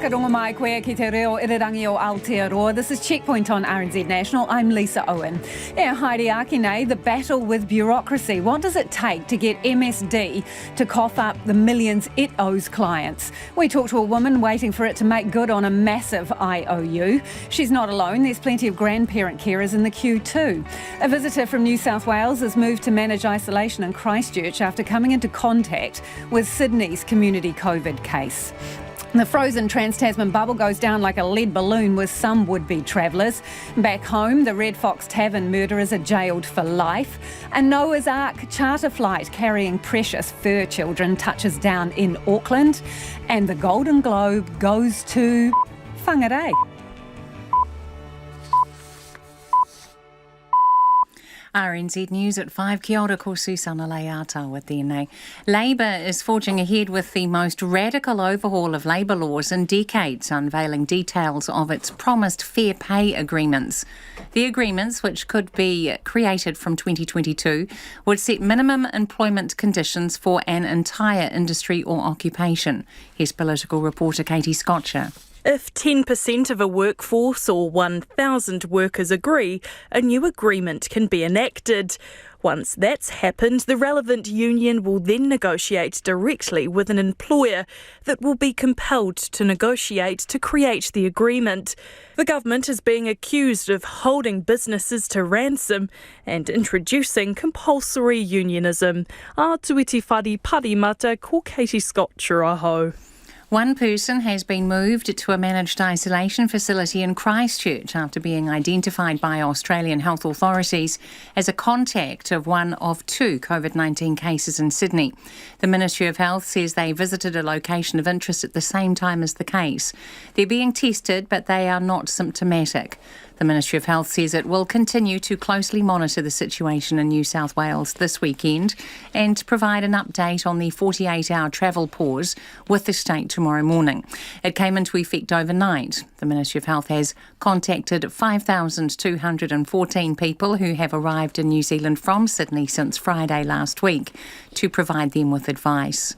Whakarongo mai koe ki te reo irirangi o Aotearoa. This is Checkpoint on RNZ National. I'm Lisa Owen. Haere ake nei, the battle with bureaucracy. What does it take to get MSD to cough up the millions it owes clients? We talked to a woman waiting for it to make good on a massive IOU. She's not alone. There's plenty of grandparent carers in the queue too. A visitor from New South Wales has moved to manage isolation in Christchurch after coming into contact with Sydney's community COVID case. The frozen Trans-Tasman bubble goes down like a lead balloon with some would-be travellers. Back home, the Red Fox Tavern murderers are jailed for life. A Noah's Ark charter flight carrying precious fur children touches down in Auckland. And the Golden Globe goes to Whangarei. RNZ News at 5. Kia ora, ko Susana Leata tēnei. Labour is forging ahead with the most radical overhaul of labour laws in decades, unveiling details of its promised fair pay agreements. The agreements, which could be created from 2022, would set minimum employment conditions for an entire industry or occupation. Here's political reporter Katie Scotcher. If 10% of a workforce or 1,000 workers agree, a new agreement can be enacted. Once that's happened, the relevant union will then negotiate directly with an employer that will be compelled to negotiate to create the agreement. The government is being accused of holding businesses to ransom and introducing compulsory unionism. Ātuiti whare parimata ko Katie Scotcher aho. One person has been moved to a managed isolation facility in Christchurch after being identified by Australian health authorities as a contact of one of 2 COVID-19 cases in Sydney. The Ministry of Health says they visited a location of interest at the same time as the case. They're being tested, but they are not symptomatic. The Ministry of Health says it will continue to closely monitor the situation in New South Wales this weekend and provide an update on the 48-hour travel pause with the state tomorrow morning. It came into effect overnight. The Ministry of Health has contacted 5,214 people who have arrived in New Zealand from Sydney since Friday last week to provide them with advice.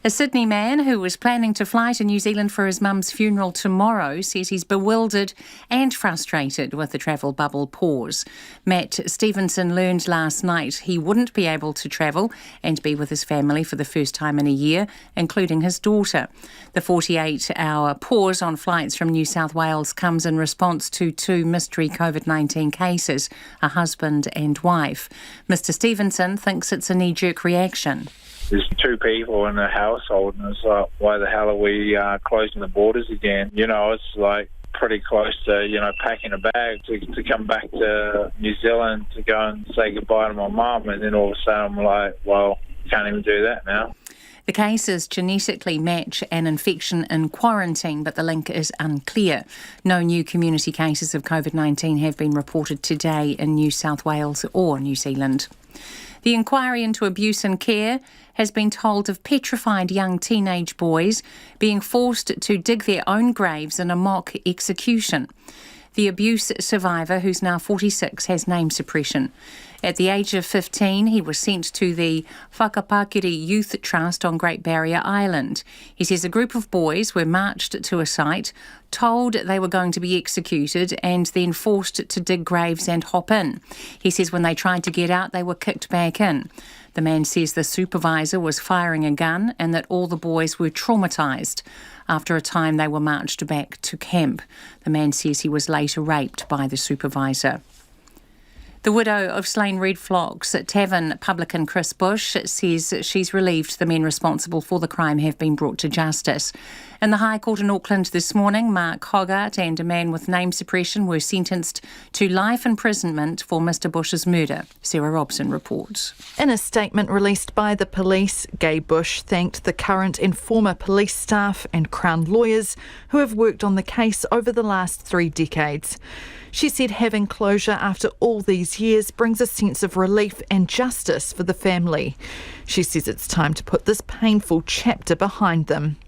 A Sydney man who was planning to fly to New Zealand for his mum's funeral tomorrow says he's bewildered and frustrated with the travel bubble pause. Matt Stevenson learned last night he wouldn't be able to travel and be with his family for the first time in a year, including his daughter. The 48-hour pause on flights from New South Wales comes in response to 2 mystery COVID-19 cases, a husband and wife. Mr Stevenson thinks it's a knee-jerk reaction. There's 2 people in the household, and it's like, why the hell are we closing the borders again? You know, it's like pretty close to, packing a bag to come back to New Zealand to go and say goodbye to my mum, and then all of a sudden I'm like, well, can't even do that now. The cases genetically match an infection in quarantine, but the link is unclear. No new community cases of COVID-19 have been reported today in New South Wales or New Zealand. The inquiry into abuse and care has been told of petrified young teenage boys being forced to dig their own graves in a mock execution. The abuse survivor, who's now 46, has name suppression. At the age of 15, he was sent to the Whakapakiri Youth Trust on Great Barrier Island. He says a group of boys were marched to a site, told they were going to be executed, and then forced to dig graves and hop in. He says when they tried to get out, they were kicked back in. The man says the supervisor was firing a gun and that all the boys were traumatised. After a time, they were marched back to camp. The man says he was later raped by the supervisor. The widow of slain red flocks Tavern publican Chris Bush says she's relieved the men responsible for the crime have been brought to justice. In the High Court in Auckland this morning, Mark Hogarth and a man with name suppression were sentenced to life imprisonment for Mr Bush's murder. Sarah Robson reports. In a statement released by the police, Gay Bush thanked the current and former police staff and Crown lawyers who have worked on the case over the last 3 decades. She said having closure after all these years brings a sense of relief and justice for the family. She says it's time to put this painful chapter behind them.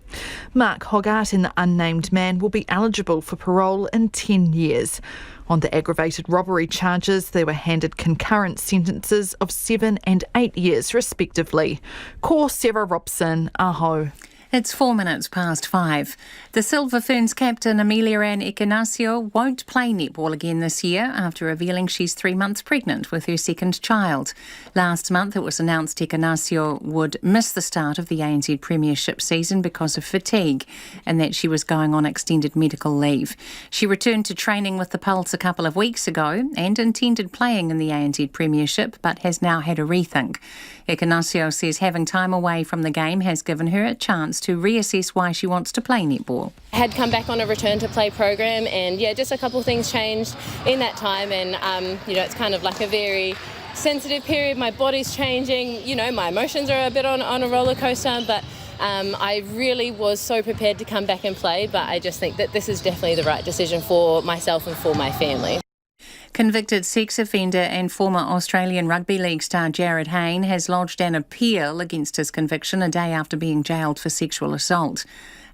Mark Hogarth and the unnamed man will be eligible for parole in 10 years. On the aggravated robbery charges, they were handed concurrent sentences of 7 and 8 years respectively. Ko Sarah Robson, aho. It's 4 minutes past 5. The Silver Ferns captain Amelia Ann Ignacio won't play netball again this year after revealing she's 3 months pregnant with her second child. Last month it was announced Ignacio would miss the start of the ANZ Premiership season because of fatigue and that she was going on extended medical leave. She returned to training with the Pulse a couple of weeks ago and intended playing in the ANZ Premiership but has now had a rethink. Ignacio says having time away from the game has given her a chance to reassess why she wants to play netball. I had come back on a return to play program and just a couple of things changed in that time and it's kind of like a very sensitive period. My body's changing, my emotions are a bit on a roller coaster, but I really was so prepared to come back and play, but I just think that this is definitely the right decision for myself and for my family. Convicted sex offender and former Australian Rugby League star Jared Hayne has lodged an appeal against his conviction a day after being jailed for sexual assault.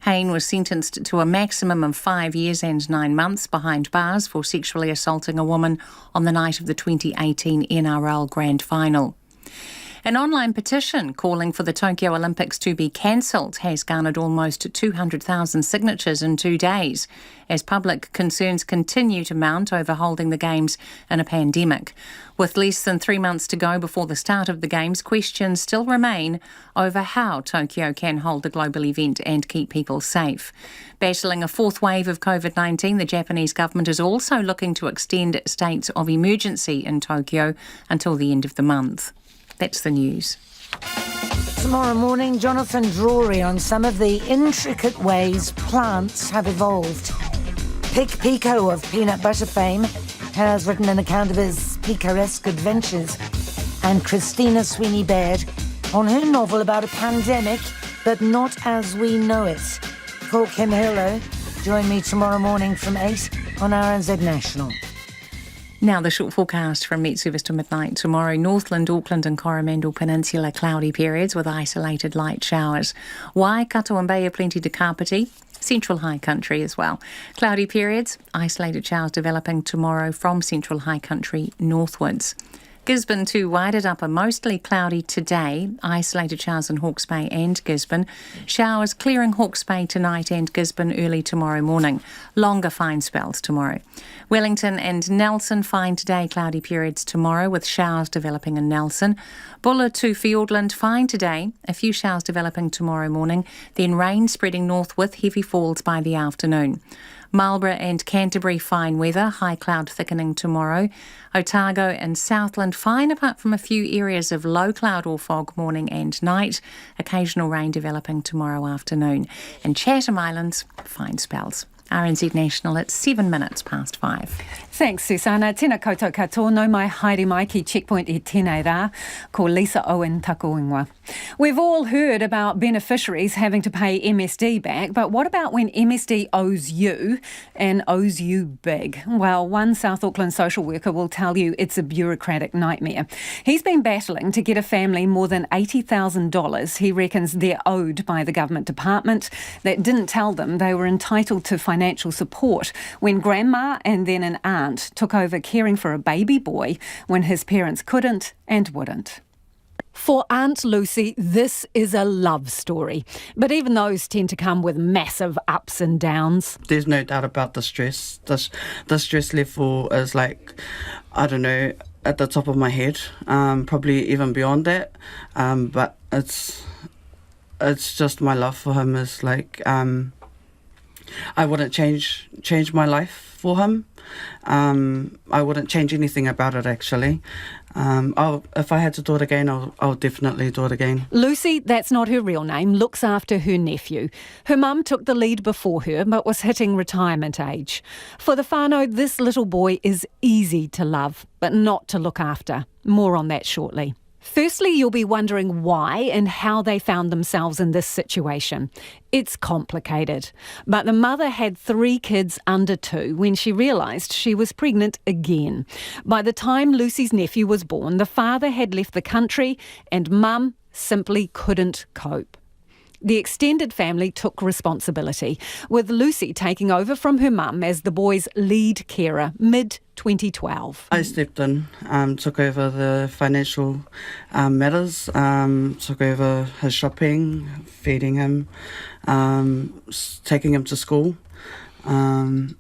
Hayne was sentenced to a maximum of 5 years and 9 months behind bars for sexually assaulting a woman on the night of the 2018 NRL Grand Final. An online petition calling for the Tokyo Olympics to be cancelled has garnered almost 200,000 signatures in 2 days, as public concerns continue to mount over holding the Games in a pandemic. With less than 3 months to go before the start of the Games, questions still remain over how Tokyo can hold the global event and keep people safe. Battling a fourth wave of COVID-19, the Japanese government is also looking to extend states of emergency in Tokyo until the end of the month. That's the news. Tomorrow morning, Jonathan Drury on some of the intricate ways plants have evolved. Pic Pico of peanut butter fame has written an account of his picaresque adventures. And Christina Sweeney Baird on her novel about a pandemic, but not as we know it. Call Kim Hillo. Join me tomorrow morning from 8 on RNZ National. Now the short forecast from Met Service to midnight tomorrow. Northland, Auckland and Coromandel Peninsula cloudy periods with isolated light showers. Waikato and Bay of Plenty to Kapiti. Central High Country as well. Cloudy periods, isolated showers developing tomorrow from Central High Country northwards. Gisborne to Wairarapa, mostly cloudy today. Isolated showers in Hawke's Bay and Gisborne. Showers clearing Hawke's Bay tonight and Gisborne early tomorrow morning. Longer fine spells tomorrow. Wellington and Nelson fine today, cloudy periods tomorrow with showers developing in Nelson. Buller to Fiordland fine today, a few showers developing tomorrow morning, then rain spreading north with heavy falls by the afternoon. Marlborough and Canterbury fine weather, high cloud thickening tomorrow. Otago and Southland fine apart from a few areas of low cloud or fog morning and night. Occasional rain developing tomorrow afternoon. And Chatham Islands, fine spells. RNZ National at 7 minutes past 5. Thanks, Susana. Tēnā koutou katoa, no mai haere mai ki Checkpoint e tēnei rā, ko Lisa Owen taku ingoa. We've all heard about beneficiaries having to pay MSD back, but what about when MSD owes you and owes you big? Well, one South Auckland social worker will tell you it's a bureaucratic nightmare. He's been battling to get a family more than $80,000 he reckons they're owed by the government department that didn't tell them they were entitled to financial support when grandma and then an aunt took over caring for a baby boy when his parents couldn't and wouldn't. For Aunt Lucy, this is a love story. But even those tend to come with massive ups and downs. There's no doubt about the stress. The stress level is like, I don't know, at the top of my head, probably even beyond that. But it's just my love for him is like, I wouldn't change my life for him. I wouldn't change anything about it, actually. If I had to do it again, I'll definitely do it again. Lucy, that's not her real name, looks after her nephew. Her mum took the lead before her, but was hitting retirement age. For the whānau, this little boy is easy to love, but not to look after. More on that shortly. Firstly, you'll be wondering why and how they found themselves in this situation. It's complicated. But the mother had 3 kids under 2 when she realised she was pregnant again. By the time Lucy's nephew was born, the father had left the country and mum simply couldn't cope. the extended family took responsibility, with Lucy taking over from her mum as the boy's lead carer mid-2012. I stepped in, took over the financial matters, took over his shopping, feeding him, taking him to school, and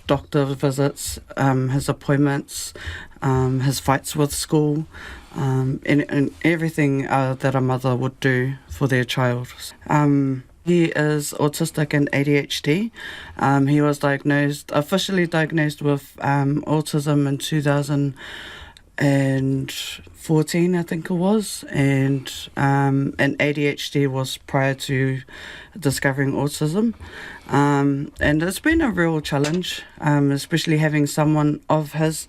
doctor visits, his appointments, his fights with school, and everything that a mother would do for their child. He is autistic and ADHD. He was officially diagnosed with autism in 2014, I think it was, and ADHD was prior to discovering autism. And it's been a real challenge, especially having someone of his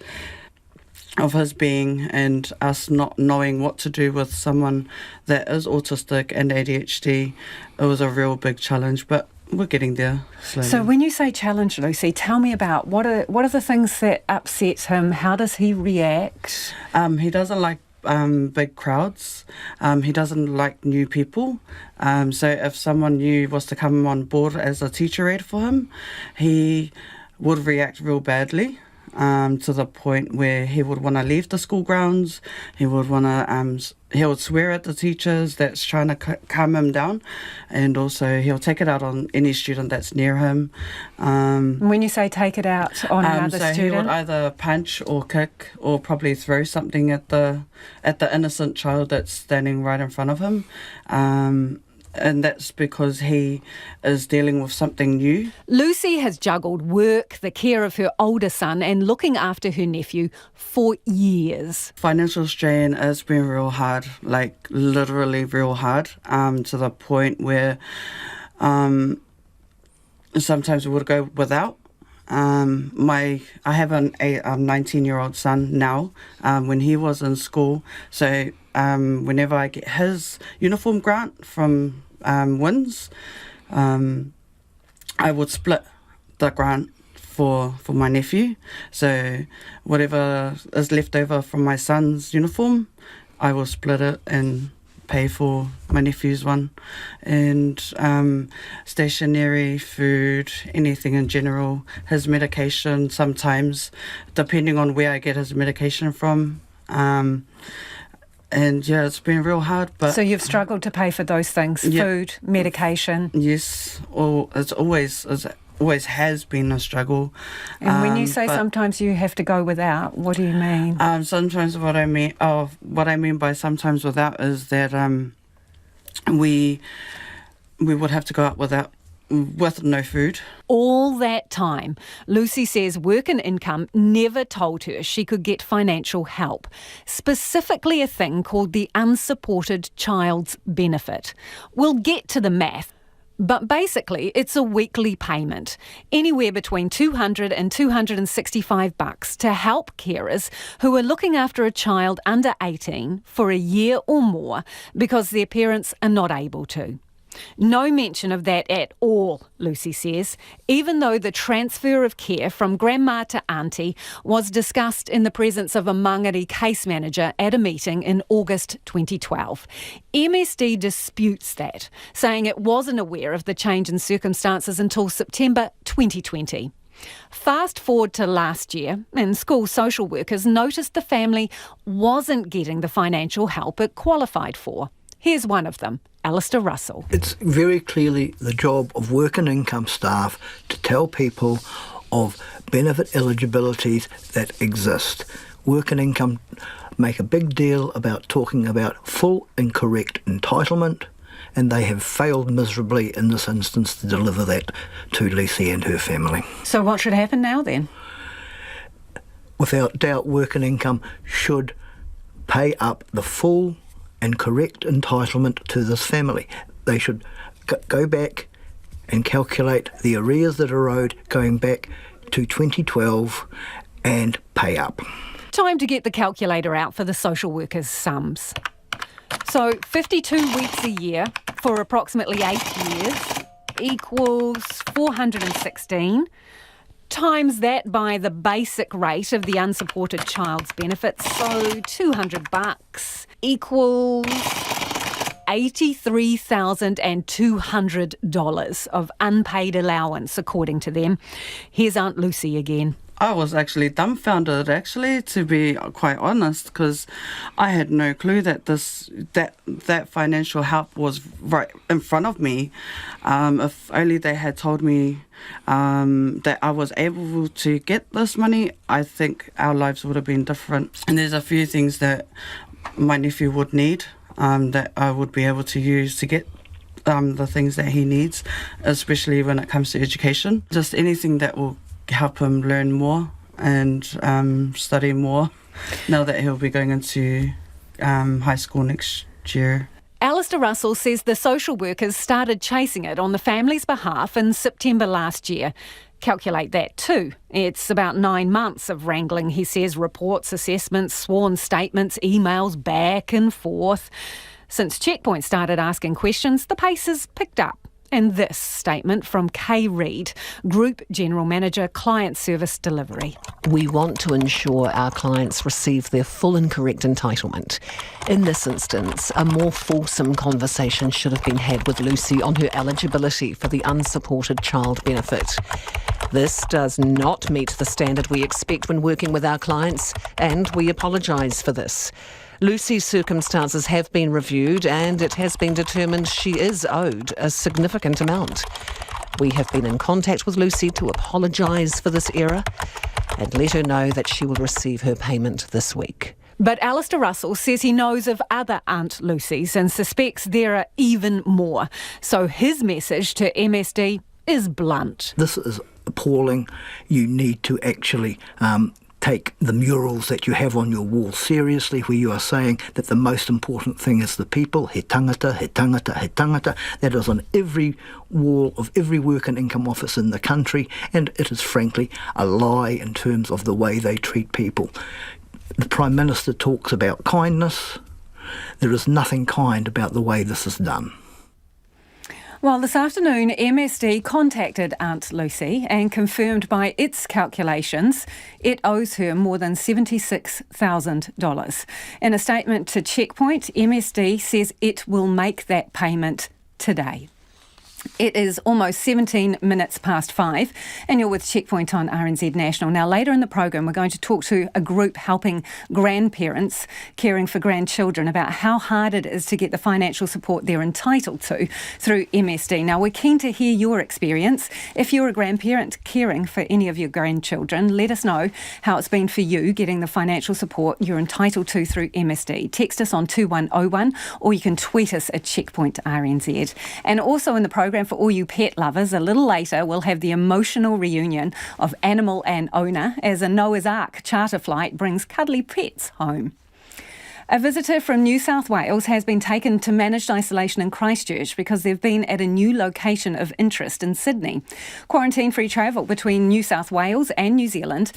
being and us not knowing what to do with someone that is autistic and ADHD. It was a real big challenge, but we're getting there slowly. So when you say challenge, Lucy, tell me about what are the things that upset him? How does he react? He doesn't like big crowds. He doesn't like new people. So if someone new was to come on board as a teacher aide for him, he would react real badly. To the point where he would want to leave the school grounds. He would he would swear at the teachers that's trying to calm him down, and also he'll take it out on any student that's near him. When you say take it out on another so student, he would either punch or kick or probably throw something at the innocent child that's standing right in front of him. And that's because he is dealing with something new. Lucy has juggled work, the care of her older son and looking after her nephew for years. Financial strain has been real hard, like literally real hard, to the point where sometimes we would go without. I have a 19-year-old son now. When he was in school, so whenever I get his uniform grant from WINS, I would split the grant for my nephew. So whatever is left over from my son's uniform, I will split it and pay for my nephew's one. And stationery, food, anything in general, his medication sometimes, depending on where I get his medication from. And yeah, it's been real hard. But so you've struggled to pay for those things, food, medication. Yes, it always has been a struggle. And when you say sometimes you have to go without, what do you mean? Sometimes what I mean by sometimes without is that we would have to go out with no food. All that time, Lucy says work and income never told her she could get financial help, specifically a thing called the unsupported child's benefit. We'll get to the math, but basically it's a weekly payment, anywhere between $200 and $265 to help carers who are looking after a child under 18 for a year or more because their parents are not able to. No mention of that at all, Lucy says, even though the transfer of care from grandma to auntie was discussed in the presence of a Whangarei case manager at a meeting in August 2012. MSD disputes that, saying it wasn't aware of the change in circumstances until September 2020. Fast forward to last year, and school social workers noticed the family wasn't getting the financial help it qualified for. Here's one of them, Alistair Russell. It's very clearly the job of work and income staff to tell people of benefit eligibilities that exist. Work and income make a big deal about talking about full and correct entitlement, and they have failed miserably in this instance to deliver that to Lucy and her family. So what should happen now then? Without doubt, work and income should pay up the full and correct entitlement to this family. They should go back and calculate the arrears that are owed going back to 2012 and pay up. Time to get the calculator out for the social workers' sums. So 52 weeks a year for approximately 8 years equals 416. Times that by the basic rate of the unsupported child's benefits, so $200 equals $83,200 of unpaid allowance, according to them. Here's Aunt Lucy again. I was actually dumbfounded, to be quite honest, because I had no clue that that financial help was right in front of me. If only they had told me that I was able to get this money, I think our lives would have been different. And there's a few things that my nephew would need that I would be able to use to get the things that he needs, especially when it comes to education. Just anything that will help him learn more and study more now that he'll be going into high school next year. Alistair Russell says the social workers started chasing it on the family's behalf in September last year. Calculate that too. It's about 9 months of wrangling, he says, reports, assessments, sworn statements, emails back and forth. Since Checkpoint started asking questions, the pace has picked up. And this statement from Kay Reid, Group General Manager, Client Service Delivery. We want to ensure our clients receive their full and correct entitlement. In this instance, a more fulsome conversation should have been had with Lucy on her eligibility for the unsupported child benefit. This does not meet the standard we expect when working with our clients, and we apologise for this. Lucy's circumstances have been reviewed and it has been determined she is owed a significant amount. We have been in contact with Lucy to apologise for this error and let her know that she will receive her payment this week. But Alistair Russell says he knows of other Aunt Lucys and suspects there are even more. So his message to MSD is blunt. This is appalling. You need to actually take the murals that you have on your wall seriously, where you are saying that the most important thing is the people, he tangata, he tangata, he tangata. That is on every wall of every work and income office in the country, and it is frankly a lie in terms of the way they treat people. The Prime Minister talks about kindness. There is nothing kind about the way this is done. Well, this afternoon, MSD contacted Aunt Lucy and confirmed by its calculations it owes her more than $76,000. In a statement to Checkpoint, MSD says it will make that payment today. It is almost 17 minutes past 5 and you're with Checkpoint on RNZ National. Now, later in the program, we're going to talk to a group helping grandparents caring for grandchildren about how hard it is to get the financial support they're entitled to through MSD. Now, we're keen to hear your experience. If you're a grandparent caring for any of your grandchildren, let us know how it's been for you getting the financial support you're entitled to through MSD. Text us on 2101 or you can tweet us at Checkpoint RNZ. And also in the program, for all you pet lovers, a little later we'll have the emotional reunion of animal and owner as a Noah's Ark charter flight brings cuddly pets home. A visitor from New South Wales has been taken to managed isolation in Christchurch because they've been at a new location of interest in Sydney. Quarantine-free travel between New South Wales and New Zealand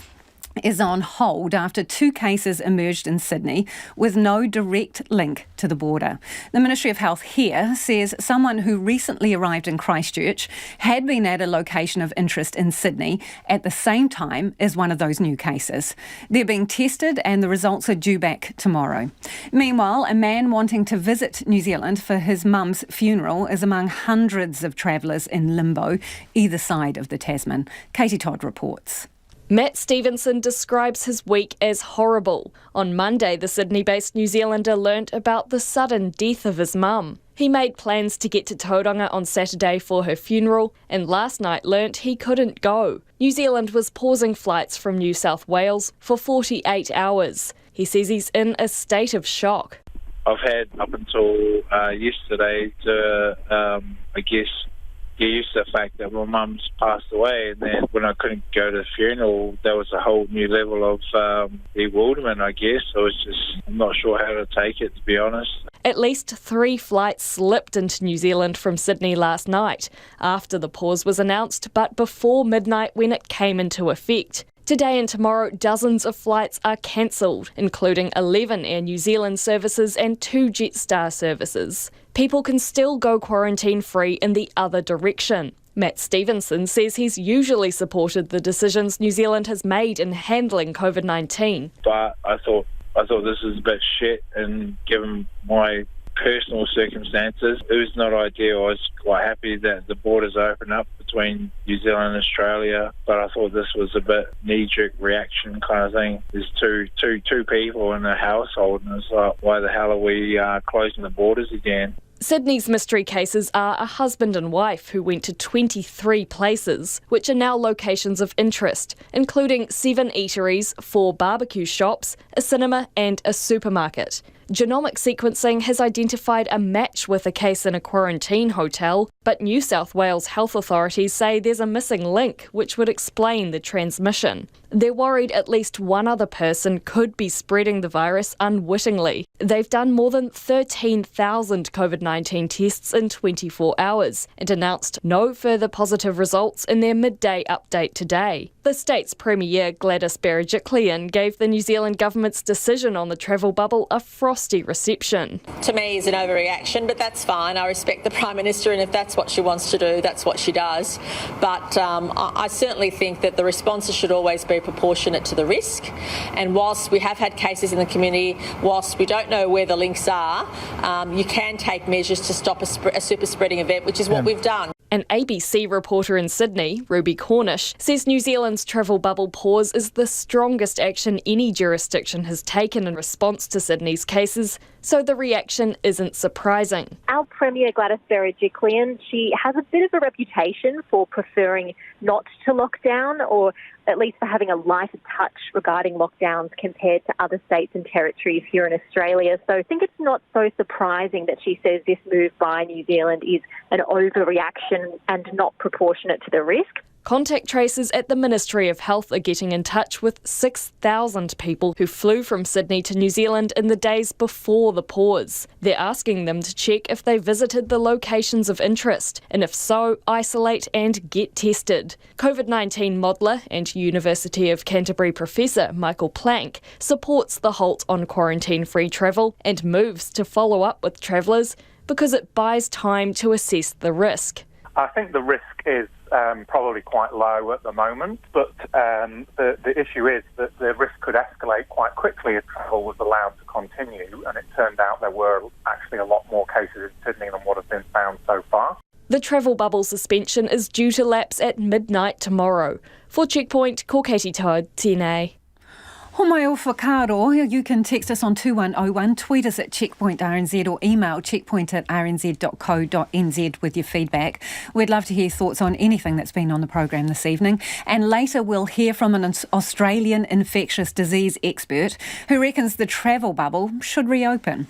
is on hold after 2 cases emerged in Sydney with no direct link to the border. The Ministry of Health here says someone who recently arrived in Christchurch had been at a location of interest in Sydney at the same time as one of those new cases. They're being tested and the results are due back tomorrow. Meanwhile, a man wanting to visit New Zealand for his mum's funeral is among hundreds of travellers in limbo either side of the Tasman. Katie Todd reports. Matt Stevenson describes his week as horrible. On Monday, the Sydney-based New Zealander learnt about the sudden death of his mum. He made plans to get to Tauranga on Saturday for her funeral, and last night learnt he couldn't go. New Zealand was pausing flights from New South Wales for 48 hours. He says he's in a state of shock. I've had up until yesterday to, get used to the fact that my mum's passed away, and then when I couldn't go to the funeral, there was a whole new level of bewilderment, I guess. I'm not sure how to take it, to be honest. At least 3 flights slipped into New Zealand from Sydney last night, after the pause was announced, but before midnight when it came into effect. Today and tomorrow, dozens of flights are cancelled, including 11 Air New Zealand services and 2 Jetstar services. People can still go quarantine-free in the other direction. Matt Stevenson says he's usually supported the decisions New Zealand has made in handling COVID-19. But I thought this is a bit shit, and given my personal circumstances. It was not ideal. I was quite happy that the borders opened up between New Zealand and Australia, but I thought this was a bit knee-jerk reaction kind of thing. There's two people in a household, and it's like, why the hell are we closing the borders again? Sydney's mystery cases are a husband and wife who went to 23 places, which are now locations of interest, including 7 eateries, 4 barbecue shops, a cinema and a supermarket. Genomic sequencing has identified a match with a case in a quarantine hotel, but New South Wales health authorities say there's a missing link which would explain the transmission. They're worried at least one other person could be spreading the virus unwittingly. They've done more than 13,000 COVID-19 tests in 24 hours and announced no further positive results in their midday update today. The state's Premier Gladys Berejiklian gave the New Zealand government's decision on the travel bubble a frosty reception. To me, is an overreaction, but that's fine. I respect the Prime Minister, and if that's what she wants to do, that's what she does. But I certainly think that the responses should always be proportionate to the risk. And whilst we have had cases in the community, whilst we don't know where the links are, you can take measures to stop a super spreading event, which is what we've done. An ABC reporter in Sydney, Ruby Cornish, says New Zealand's travel bubble pause is the strongest action any jurisdiction has taken in response to Sydney's cases, so the reaction isn't surprising. Our Premier Gladys Berejiklian, she has a bit of a reputation for preferring not to lock down, or at least for having a lighter touch regarding lockdowns compared to other states and territories here in Australia. So I think it's not so surprising that she says this move by New Zealand is an overreaction and not proportionate to the risk. Contact tracers at the Ministry of Health are getting in touch with 6,000 people who flew from Sydney to New Zealand in the days before the pause. They're asking them to check if they visited the locations of interest, and if so, isolate and get tested. COVID-19 modeller and University of Canterbury professor Michael Plank supports the halt on quarantine-free travel and moves to follow up with travellers because it buys time to assess the risk. I think the risk is probably quite low at the moment, but the issue is that the risk could escalate quite quickly if travel was allowed to continue, and it turned out there were actually a lot more cases in Sydney than what have been found so far. The travel bubble suspension is due to lapse at midnight tomorrow. For Checkpoint, ko Katie Todd, TNA. Homai o whakaaro, you can text us on 2101, tweet us at Checkpoint RNZ or email checkpoint@rnz.co.nz with your feedback. We'd love to hear thoughts on anything that's been on the program this evening. And later we'll hear from an Australian infectious disease expert who reckons the travel bubble should reopen.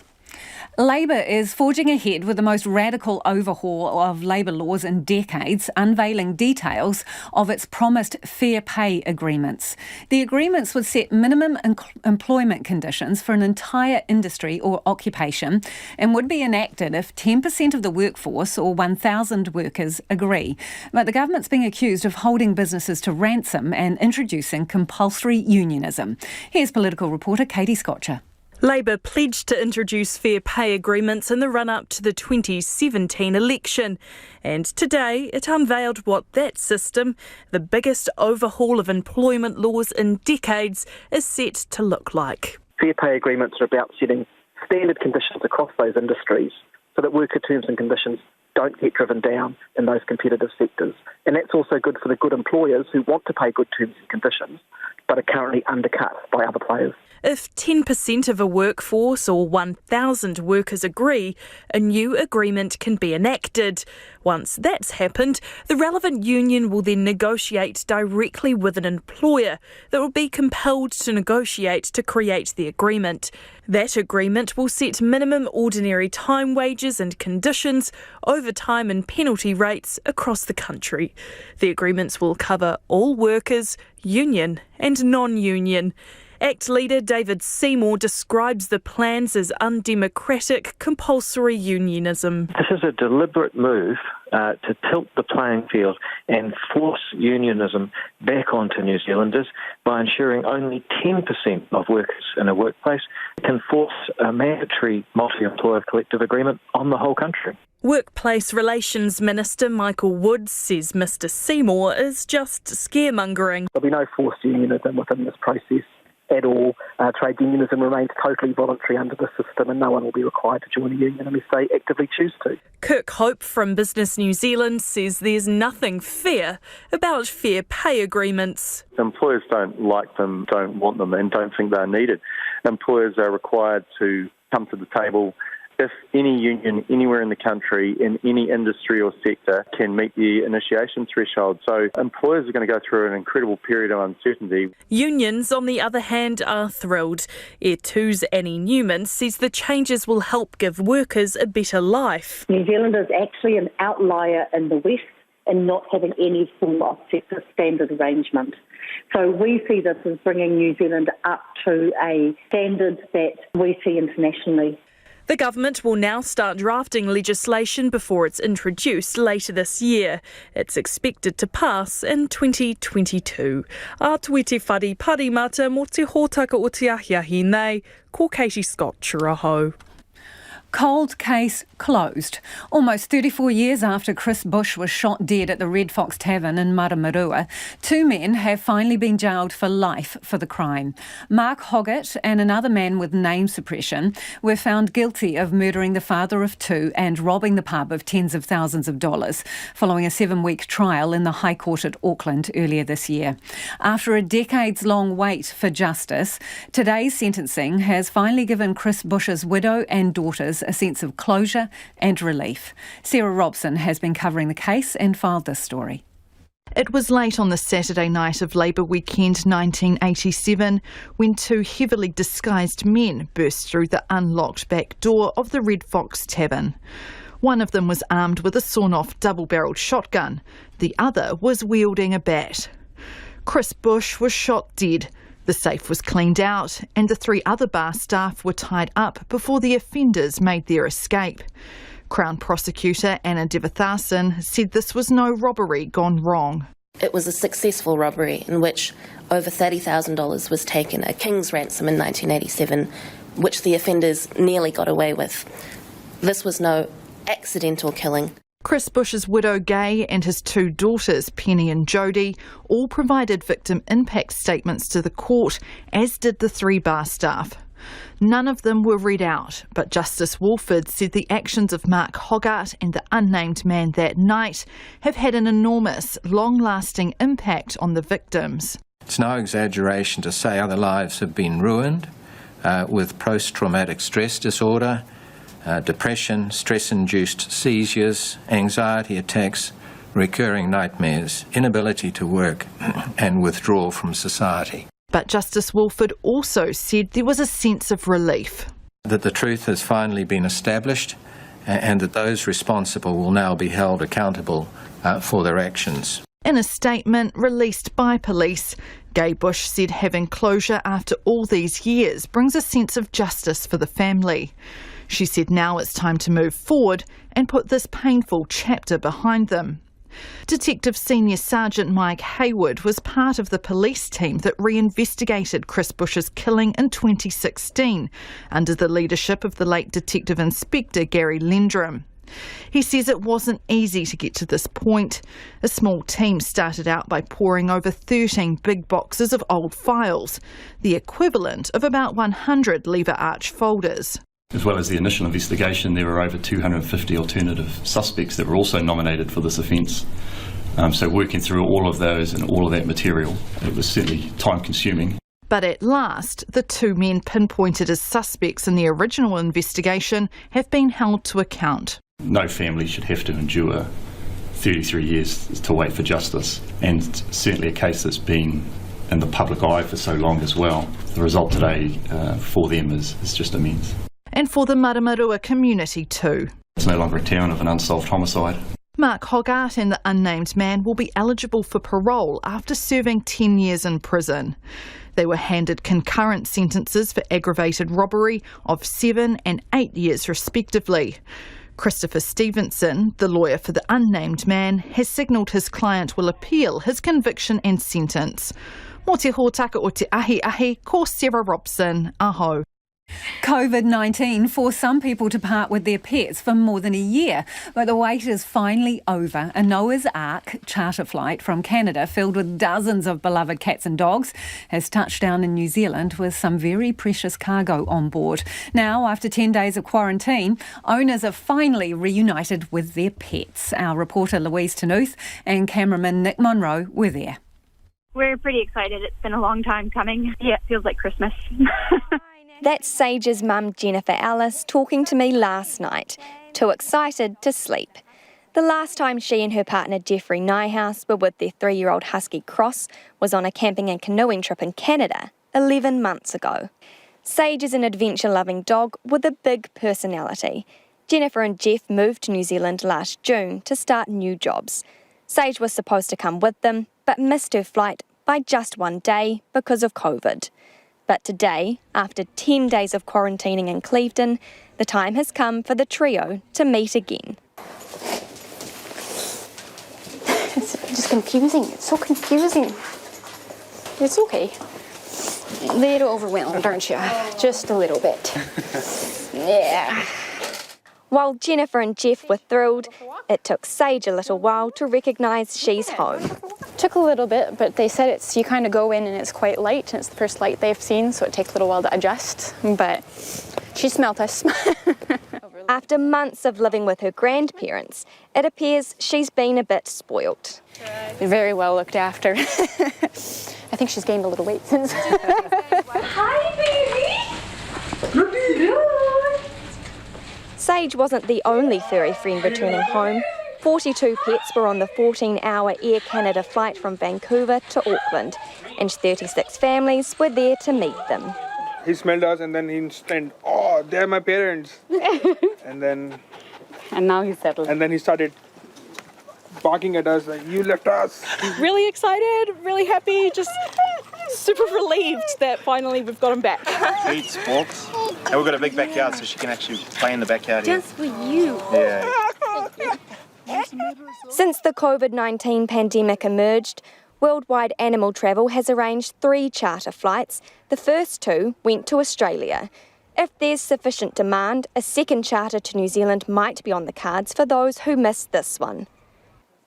Labor is forging ahead with the most radical overhaul of labour laws in decades, unveiling details of its promised fair pay agreements. The agreements would set minimum employment conditions for an entire industry or occupation and would be enacted if 10% of the workforce or 1,000 workers agree. But the government's being accused of holding businesses to ransom and introducing compulsory unionism. Here's political reporter Katie Scotcher. Labor pledged to introduce fair pay agreements in the run-up to the 2017 election. And today it unveiled what that system, the biggest overhaul of employment laws in decades, is set to look like. Fair pay agreements are about setting standard conditions across those industries so that worker terms and conditions don't get driven down in those competitive sectors. And that's also good for the good employers who want to pay good terms and conditions but are currently undercut by other players. If 10% of a workforce or 1,000 workers agree, a new agreement can be enacted. Once that's happened, the relevant union will then negotiate directly with an employer that will be compelled to negotiate to create the agreement. That agreement will set minimum ordinary time wages and conditions, overtime and penalty rates across the country. The agreements will cover all workers, union and non-union. ACT leader David Seymour describes the plans as undemocratic, compulsory unionism. This is a deliberate move to tilt the playing field and force unionism back onto New Zealanders by ensuring only 10% of workers in a workplace can force a mandatory multi-employer collective agreement on the whole country. Workplace Relations Minister Michael Woods says Mr Seymour is just scaremongering. There'll be no forced unionism within this process. at all. Trade unionism remains totally voluntary under the system, and no one will be required to join a union unless they actively choose to. Kirk Hope from Business New Zealand says there's nothing fair about fair pay agreements. Employers don't like them, don't want them, and don't think they're needed. Employers are required to come to the table if any union anywhere in the country, in any industry or sector, can meet the initiation threshold. So employers are going to go through an incredible period of uncertainty. Unions, on the other hand, are thrilled. Air 2's Annie Newman says the changes will help give workers a better life. New Zealand is actually an outlier in the West in not having any form of sector standard arrangement. So we see this as bringing New Zealand up to a standard that we see internationally. The government will now start drafting legislation before it's introduced later this year. It's expected to pass in 2022. A tui te whare parimata mo te hōtaka o te ahiahi nei, ko Katie Scott Churaho. Cold case closed. Almost 34 years after Chris Bush was shot dead at the Red Fox Tavern in Maramarua, two men have finally been jailed for life for the crime. Mark Hoggett and another man with name suppression were found guilty of murdering the father of two and robbing the pub of tens of thousands of dollars, following a 7-week trial in the High Court at Auckland earlier this year. After a decades-long wait for justice, today's sentencing has finally given Chris Bush's widow and daughters a sense of closure and relief. Sarah Robson has been covering the case and filed this story. It was late on the Saturday night of Labour weekend 1987 when two heavily disguised men burst through the unlocked back door of the Red Fox Tavern. One of them was armed with a sawn-off double-barrelled shotgun. The other was wielding a bat. Chris Bush was shot dead. The safe was cleaned out and the 3 other bar staff were tied up before the offenders made their escape. Crown Prosecutor Anna Devathasan said this was no robbery gone wrong. It was a successful robbery in which over $30,000 was taken, a king's ransom in 1987, which the offenders nearly got away with. This was no accidental killing. Chris Bush's widow Gay and his 2 daughters, Penny and Jodie, all provided victim impact statements to the court, as did the 3 bar staff. None of them were read out, but Justice Wolford said the actions of Mark Hoggart and the unnamed man that night have had an enormous, long-lasting impact on the victims. It's no exaggeration to say other lives have been ruined with post-traumatic stress disorder, depression, stress-induced seizures, anxiety attacks, recurring nightmares, inability to work and withdrawal from society. But Justice Wolford also said there was a sense of relief. That the truth has finally been established and that those responsible will now be held accountable for their actions. In a statement released by police, Gay Bush said having closure after all these years brings a sense of justice for the family. She said now it's time to move forward and put this painful chapter behind them. Detective Senior Sergeant Mike Hayward was part of the police team that reinvestigated Chris Bush's killing in 2016 under the leadership of the late Detective Inspector Gary Lendrum. He says it wasn't easy to get to this point. A small team started out by poring over 13 big boxes of old files, the equivalent of about 100 lever arch folders. As well as the initial investigation, there were over 250 alternative suspects that were also nominated for this offence. So working through all of those and all of that material, it was certainly time-consuming. But at last, the 2 men pinpointed as suspects in the original investigation have been held to account. No family should have to endure 33 years to wait for justice, and certainly a case that's been in the public eye for so long as well. The result today for them is just immense. And for the Maramarua community too. It's no longer a town of an unsolved homicide. Mark Hoggart and the unnamed man will be eligible for parole after serving 10 years in prison. They were handed concurrent sentences for aggravated robbery of 7 and 8 years respectively. Christopher Stevenson, the lawyer for the unnamed man, has signalled his client will appeal his conviction and sentence. Mō te hōtaka o te ahi, ko Sarah Robson, aho. COVID-19 forced some people to part with their pets for more than a year, but the wait is finally over. A Noah's Ark charter flight from Canada filled with dozens of beloved cats and dogs has touched down in New Zealand with some very precious cargo on board. Now, after 10 days of quarantine, owners are finally reunited with their pets. Our reporter Louise Tenuth and cameraman Nick Monroe were there. We're pretty excited. It's been a long time coming. Yeah, it feels like Christmas. That's Sage's mum, Jennifer Ellis, talking to me last night. Too excited to sleep. The last time she and her partner Jeffrey Nyhouse were with their 3-year-old husky Cross was on a camping and canoeing trip in Canada 11 months ago. Sage is an adventure-loving dog with a big personality. Jennifer and Jeff moved to New Zealand last June to start new jobs. Sage was supposed to come with them, but missed her flight by just 1 day because of COVID. But today, after 10 days of quarantining in Clevedon, the time has come for the trio to meet again. It's just confusing. It's so confusing. It's okay. A little overwhelmed, aren't you? Just a little bit. Yeah. While Jennifer and Jeff were thrilled, it took Sage a little while to recognise she's home. Took a little bit, but they said you kind of go in and it's quite light, and it's the first light they've seen, so it takes a little while to adjust, but she smelt us. After months of living with her grandparents, it appears she's been a bit spoilt. Very well looked after. I think she's gained a little weight since. Hi, baby! Good. Sage wasn't the only furry friend returning home. 42 pets were on the 14-hour Air Canada flight from Vancouver to Auckland, and 36 families were there to meet them. He smelled us and then he instant, oh, they're my parents. And now he's settled. And then he started barking at us like, you left us. Really excited, really happy, just super relieved that finally we've got him back. Eats, walks, and we've got a big backyard so she can actually play in the backyard here. Just for you. Yeah. Since the COVID-19 pandemic emerged, Worldwide Animal Travel has arranged 3 charter flights. The first 2 went to Australia. If there's sufficient demand, a second charter to New Zealand might be on the cards for those who missed this one.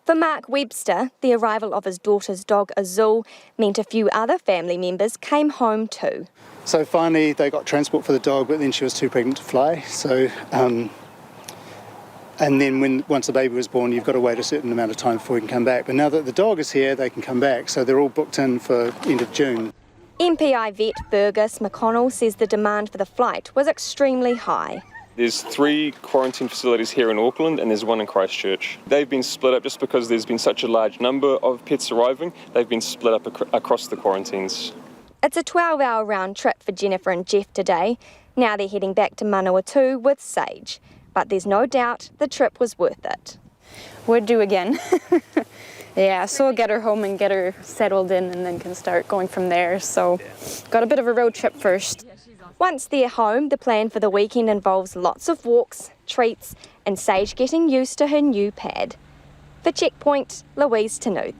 For Mark Webster, the arrival of his daughter's dog Azul meant a few other family members came home too. So finally they got transport for the dog, but then she was too pregnant to fly. So, and then once the baby was born, you've got to wait a certain amount of time before you can come back. But now that the dog is here, they can come back. So they're all booked in for end of June. MPI vet Fergus McConnell says the demand for the flight was extremely high. There's 3 quarantine facilities here in Auckland and there's 1 in Christchurch. They've been split up just because there's been such a large number of pets arriving. They've been split up across the quarantines. It's a 12-hour round trip for Jennifer and Jeff today. Now they're heading back to Manawatu with Sage. But there's no doubt the trip was worth it. Would do again. Yeah, so I'll get her home and get her settled in and then can start going from there. So got a bit of a road trip first. Once they're home, the plan for the weekend involves lots of walks, treats and Sage getting used to her new pad. For Checkpoint, Louise Tenuth.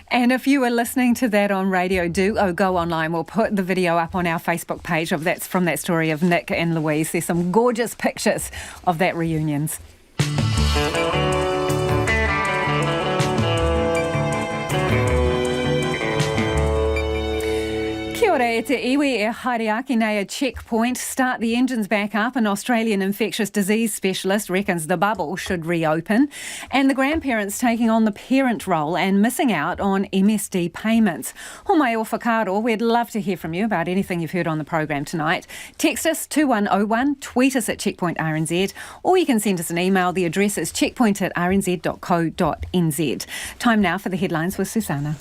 And if you were listening to that on radio, do go online. We'll put the video up on our Facebook page from that story of Nick and Louise. There's some gorgeous pictures of that reunions. Kia ora e te iwi e haere nei a Checkpoint. Start the engines back up. An Australian infectious disease specialist reckons the bubble should reopen. And the grandparents taking on the parent role and missing out on MSD payments. Homai o whakaaro, we'd love to hear from you about anything you've heard on the program tonight. Text us 2101, tweet us at Checkpoint RNZ, or you can send us an email. The address is checkpoint@rnz.co.nz. Time now for the headlines with Susanna.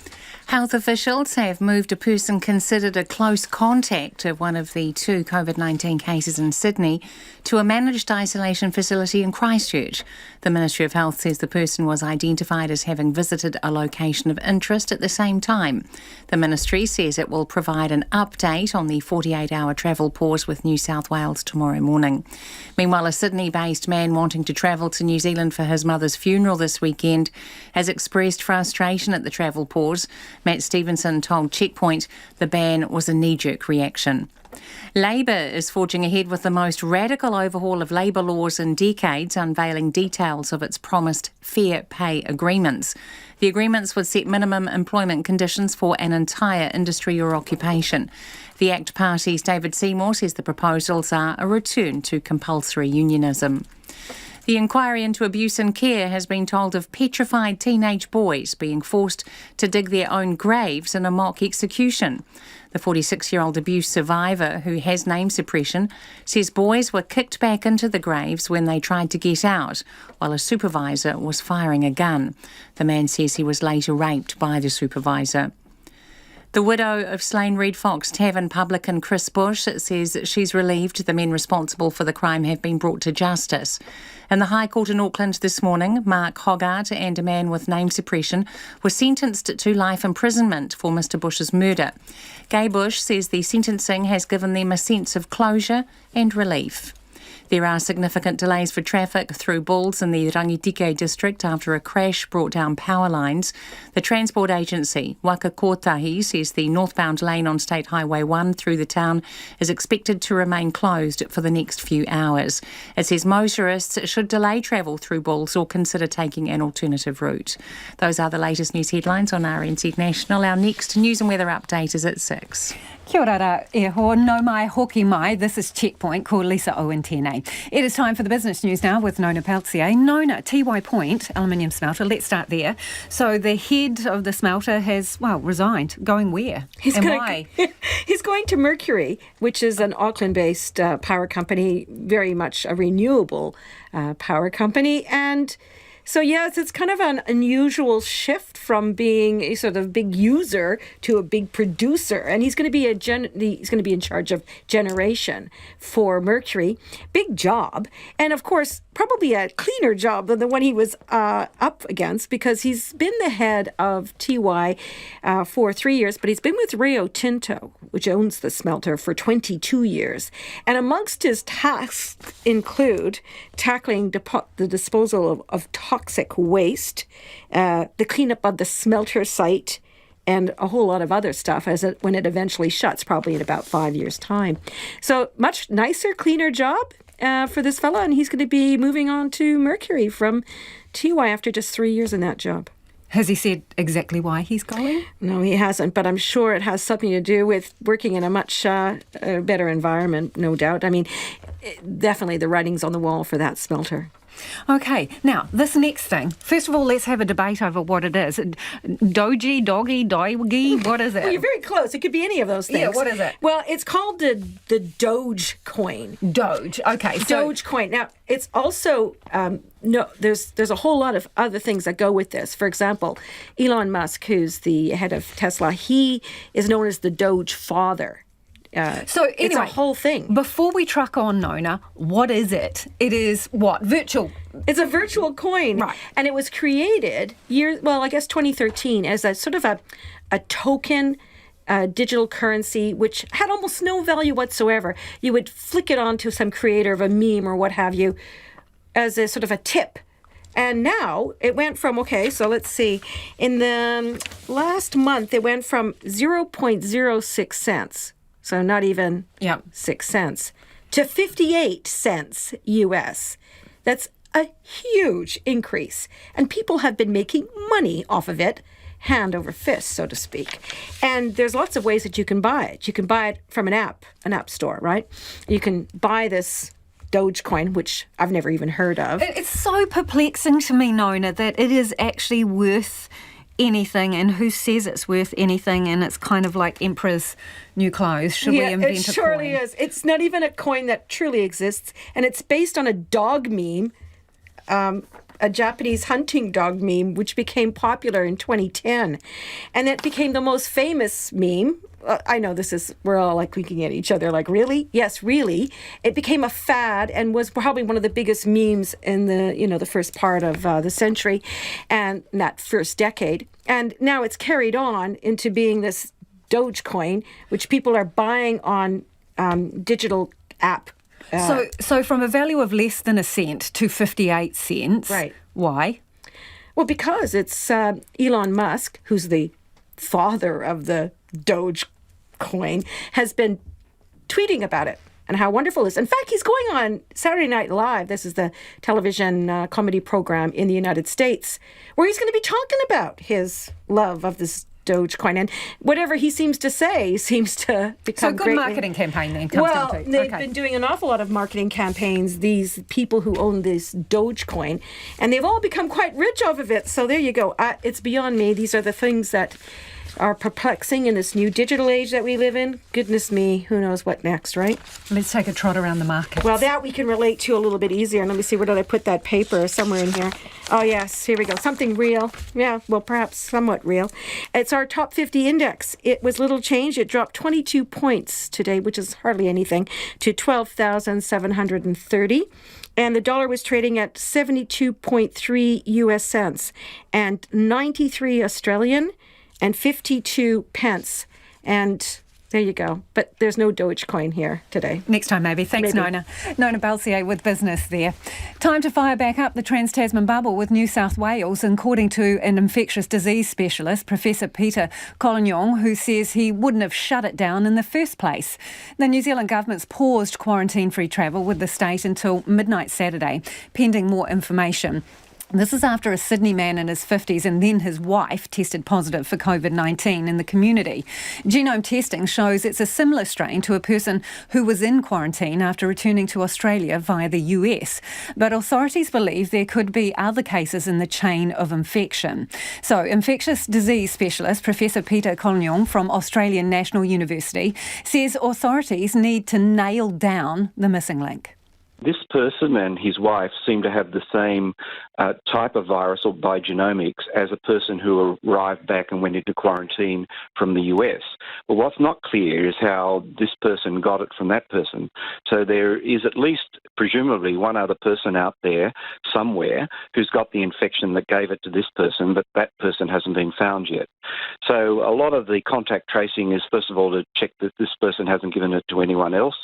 Health officials have moved a person considered a close contact of one of the 2 COVID-19 cases in Sydney to a managed isolation facility in Christchurch. The Ministry of Health says the person was identified as having visited a location of interest at the same time. The Ministry says it will provide an update on the 48-hour travel pause with New South Wales tomorrow morning. Meanwhile, a Sydney-based man wanting to travel to New Zealand for his mother's funeral this weekend has expressed frustration at the travel pause. Matt Stevenson told Checkpoint the ban was a knee-jerk reaction. Labor is forging ahead with the most radical overhaul of labour laws in decades, unveiling details of its promised fair pay agreements. The agreements would set minimum employment conditions for an entire industry or occupation. The ACT Party's David Seymour says the proposals are a return to compulsory unionism. The inquiry into abuse in care has been told of petrified teenage boys being forced to dig their own graves in a mock execution. The 46-year-old abuse survivor, who has name suppression, says boys were kicked back into the graves when they tried to get out, while a supervisor was firing a gun. The man says he was later raped by the supervisor. The widow of slain Red Fox Tavern publican Chris Bush says she's relieved the men responsible for the crime have been brought to justice. In the High Court in Auckland this morning, Mark Hoggart and a man with name suppression were sentenced to life imprisonment for Mr Bush's murder. Gay Bush says the sentencing has given them a sense of closure and relief. There are significant delays for traffic through Bulls in the Rangitike district after a crash brought down power lines. The transport agency, Waka Kotahi, says the northbound lane on State Highway 1 through the town is expected to remain closed for the next few hours. It says motorists should delay travel through Bulls or consider taking an alternative route. Those are the latest news headlines on RNZ National. Our next news and weather update is at 6. Kia ora e ho, no mai hoki mai. This is Checkpoint, called Lisa Owen tēnei. It is time for the business news now with Nona Peltier. Nona, Tiwai Point, aluminium smelter, let's start there. So the head of the smelter has, resigned. Going where? Why? He's going to Mercury, which is an Auckland-based power company, very much a renewable power company. And so, yes, it's kind of an unusual shift from being a sort of big user to a big producer. And he's going to be he's going to be in charge of generation for Mercury. Big job. And of course, probably a cleaner job than the one he was up against, because he's been the head of TY for 3 years, but he's been with Rio Tinto, which owns the smelter, for 22 years. And amongst his tasks include tackling the disposal of toxic waste, the cleanup of the smelter site, and a whole lot of other stuff when it eventually shuts, probably in about 5 years' time. So much nicer, cleaner job for this fella, and he's going to be moving on to Mercury from TY after just 3 years in that job. Has he said exactly why he's going? No, he hasn't, but I'm sure it has something to do with working in a much better environment, no doubt. I mean, definitely the writing's on the wall for that smelter. Okay, now, this next thing. First of all, let's have a debate over what it is. Doji, doggy, doigi, what is it? Well, you're very close. It could be any of those things. Yeah, what is it? Well, it's called the Doge coin. Doge, okay. Doge coin. Now, it's also, there's a whole lot of other things that go with this. For example, Elon Musk, who's the head of Tesla, he is known as the Doge father. So anyway, it's a whole thing. Before we truck on, Nona, what is it? It is what? Virtual. It's a virtual coin. Right. And it was created 2013 as a sort of a token digital currency, which had almost no value whatsoever. You would flick it onto some creator of a meme or what have you as a sort of a tip. And now it went from, so let's see, in the last month, it went from 0.06 cents. So not even 6 cents, to 58 cents US. That's a huge increase. And people have been making money off of it, hand over fist, so to speak. And there's lots of ways that you can buy it. You can buy it from an app store, right? You can buy this Dogecoin, which I've never even heard of. It's so perplexing to me, Nona, that it is actually worth anything, and who says it's worth anything, and it's kind of like Emperor's new clothes. Should we invent a coin? It surely is. It's not even a coin that truly exists, and it's based on a dog meme, a Japanese hunting dog meme, which became popular in 2010. And it became the most famous meme. I know we're all like winking at each other like, really? Yes, really. It became a fad and was probably one of the biggest memes in the first part of the century and that first decade. And now it's carried on into being this Dogecoin, which people are buying on digital app. So from a value of less than a cent to 58 cents. Right. Why? Well, because it's Elon Musk, who's the father of the Doge coin, has been tweeting about it and how wonderful it is. In fact, he's going on Saturday Night Live. This is the television comedy program in the United States, where he's going to be talking about his love of this Dogecoin, and whatever he seems to say seems to become so good marketing campaign then comes down to. They've been doing an awful lot of marketing campaigns, these people who own this Dogecoin, and they've all become quite rich off of it. So there you go. It's beyond me. These are the things that are perplexing in this new digital age that we live in. Goodness me, who knows what next, right? Let's take a trot around the market. Well, that we can relate to a little bit easier. Let me see, where did I put that paper? Somewhere in here. Oh, yes, here we go. Something real. Yeah, well, perhaps somewhat real. It's our top 50 index. It was little change. It dropped 22 points today, which is hardly anything, to 12,730. And the dollar was trading at 72.3 US cents and 93 Australian and 52 pence. And there you go. But there's no Dogecoin here today. Next time, maybe. Thanks, Maybe. Nona. Nona Balsier with business there. Time to fire back up the Trans-Tasman bubble with New South Wales, according to an infectious disease specialist, Professor Peter Collignon, who says he wouldn't have shut it down in the first place. The New Zealand government's paused quarantine-free travel with the state until midnight Saturday, pending more information. This is after a Sydney man in his 50s and then his wife tested positive for COVID-19 in the community. Genome testing shows it's a similar strain to a person who was in quarantine after returning to Australia via the US. But authorities believe there could be other cases in the chain of infection. So, infectious disease specialist Professor Peter Collignon from Australian National University says authorities need to nail down the missing link. This person and his wife seem to have the same type of virus, or by genomics, as a person who arrived back and went into quarantine from the US. But what's not clear is how this person got it from that person. So there is at least, presumably, one other person out there somewhere who's got the infection that gave it to this person, but that person hasn't been found yet. So a lot of the contact tracing is, first of all, to check that this person hasn't given it to anyone else.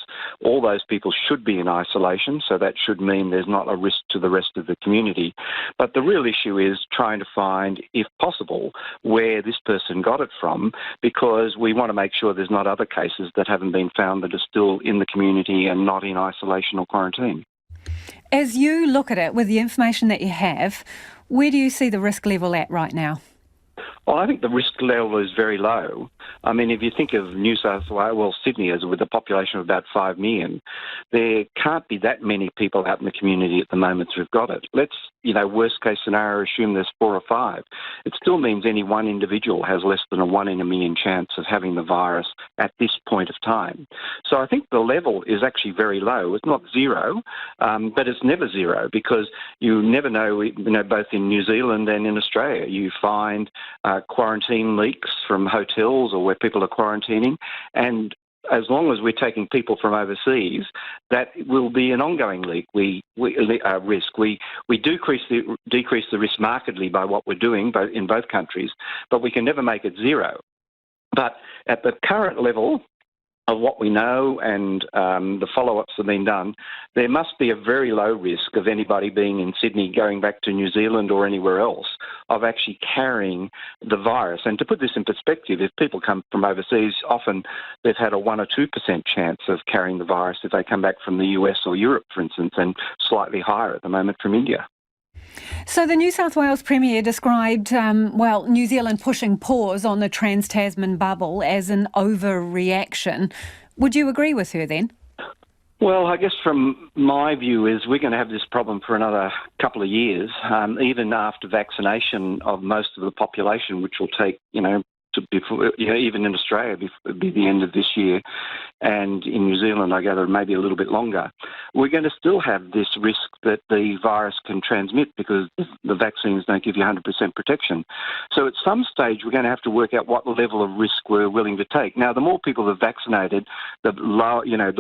All those people should be in isolation, so that should mean there's not a risk to the rest of the community. But the real issue is trying to find, if possible, where this person got it from, because we want to make sure there's not other cases that haven't been found that are still in the community and not in isolation or quarantine. As you look at it, with the information that you have, where do you see the risk level at right now? Well, I think the risk level is very low. I mean, if you think of New South Wales, well, Sydney, as with a population of about 5 million, there can't be that many people out in the community at the moment who've got it. Let's, worst case scenario, assume there's 4 or 5. It still means any one individual has less than a 1 in a million chance of having the virus at this point of time. So I think the level is actually very low. It's not zero, but it's never zero, because you never know, both in New Zealand and in Australia, you find quarantine leaks from hotels or where people are quarantining, and as long as we're taking people from overseas, that will be an ongoing leak. Risk. We decrease the risk markedly by what we're doing in both countries, but we can never make it zero. But at the current level of what we know and the follow-ups have been done, there must be a very low risk of anybody being in Sydney going back to New Zealand or anywhere else of actually carrying the virus. And to put this in perspective, if people come from overseas, often they've had a 1 or 2% chance of carrying the virus if they come back from the US or Europe, for instance, and slightly higher at the moment from India. So the New South Wales Premier described, New Zealand pushing pause on the Trans-Tasman bubble as an overreaction. Would you agree with her then? Well, I guess from my view is we're going to have this problem for another couple of years, even after vaccination of most of the population, which will take, even in Australia, be the end of this year, and in New Zealand, I gather, maybe a little bit longer. We're going to still have this risk that the virus can transmit because the vaccines don't give you 100% protection. So at some stage, we're going to have to work out what level of risk we're willing to take. Now, the more people are vaccinated, the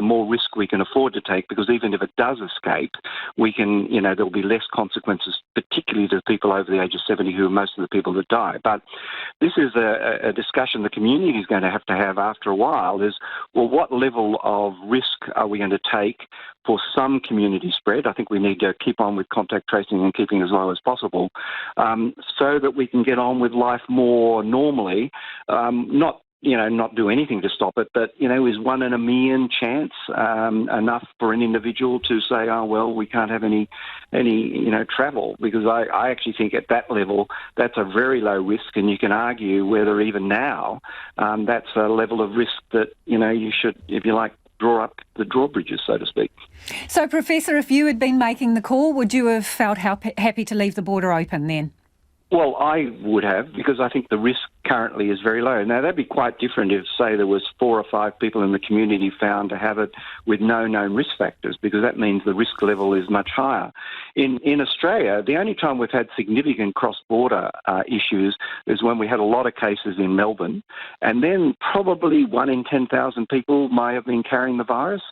more risk we can afford to take, because even if it does escape, we can, there'll be less consequences, particularly to people over the age of 70, who are most of the people that die. But this is a discussion the community is going to have after a while is, well, what level of risk are we going to take for some community spread. I think we need to keep on with contact tracing and keeping as low as possible, so that we can get on with life more normally, not do anything to stop it, but, is 1 in a million chance enough for an individual to say, oh, well, we can't have any travel? Because I actually think at that level, that's a very low risk, and you can argue whether even now that's a level of risk that, you should, if you like, draw up the drawbridges, so to speak. So, Professor, if you had been making the call, would you have felt happy to leave the border open then? Well, I would have, because I think the risk currently is very low. Now, that'd be quite different if, say, there was 4 or 5 people in the community found to have it with no known risk factors, because that means the risk level is much higher. In Australia, the only time we've had significant cross-border issues is when we had a lot of cases in Melbourne, and then probably 1 in 10,000 people may have been carrying the virus.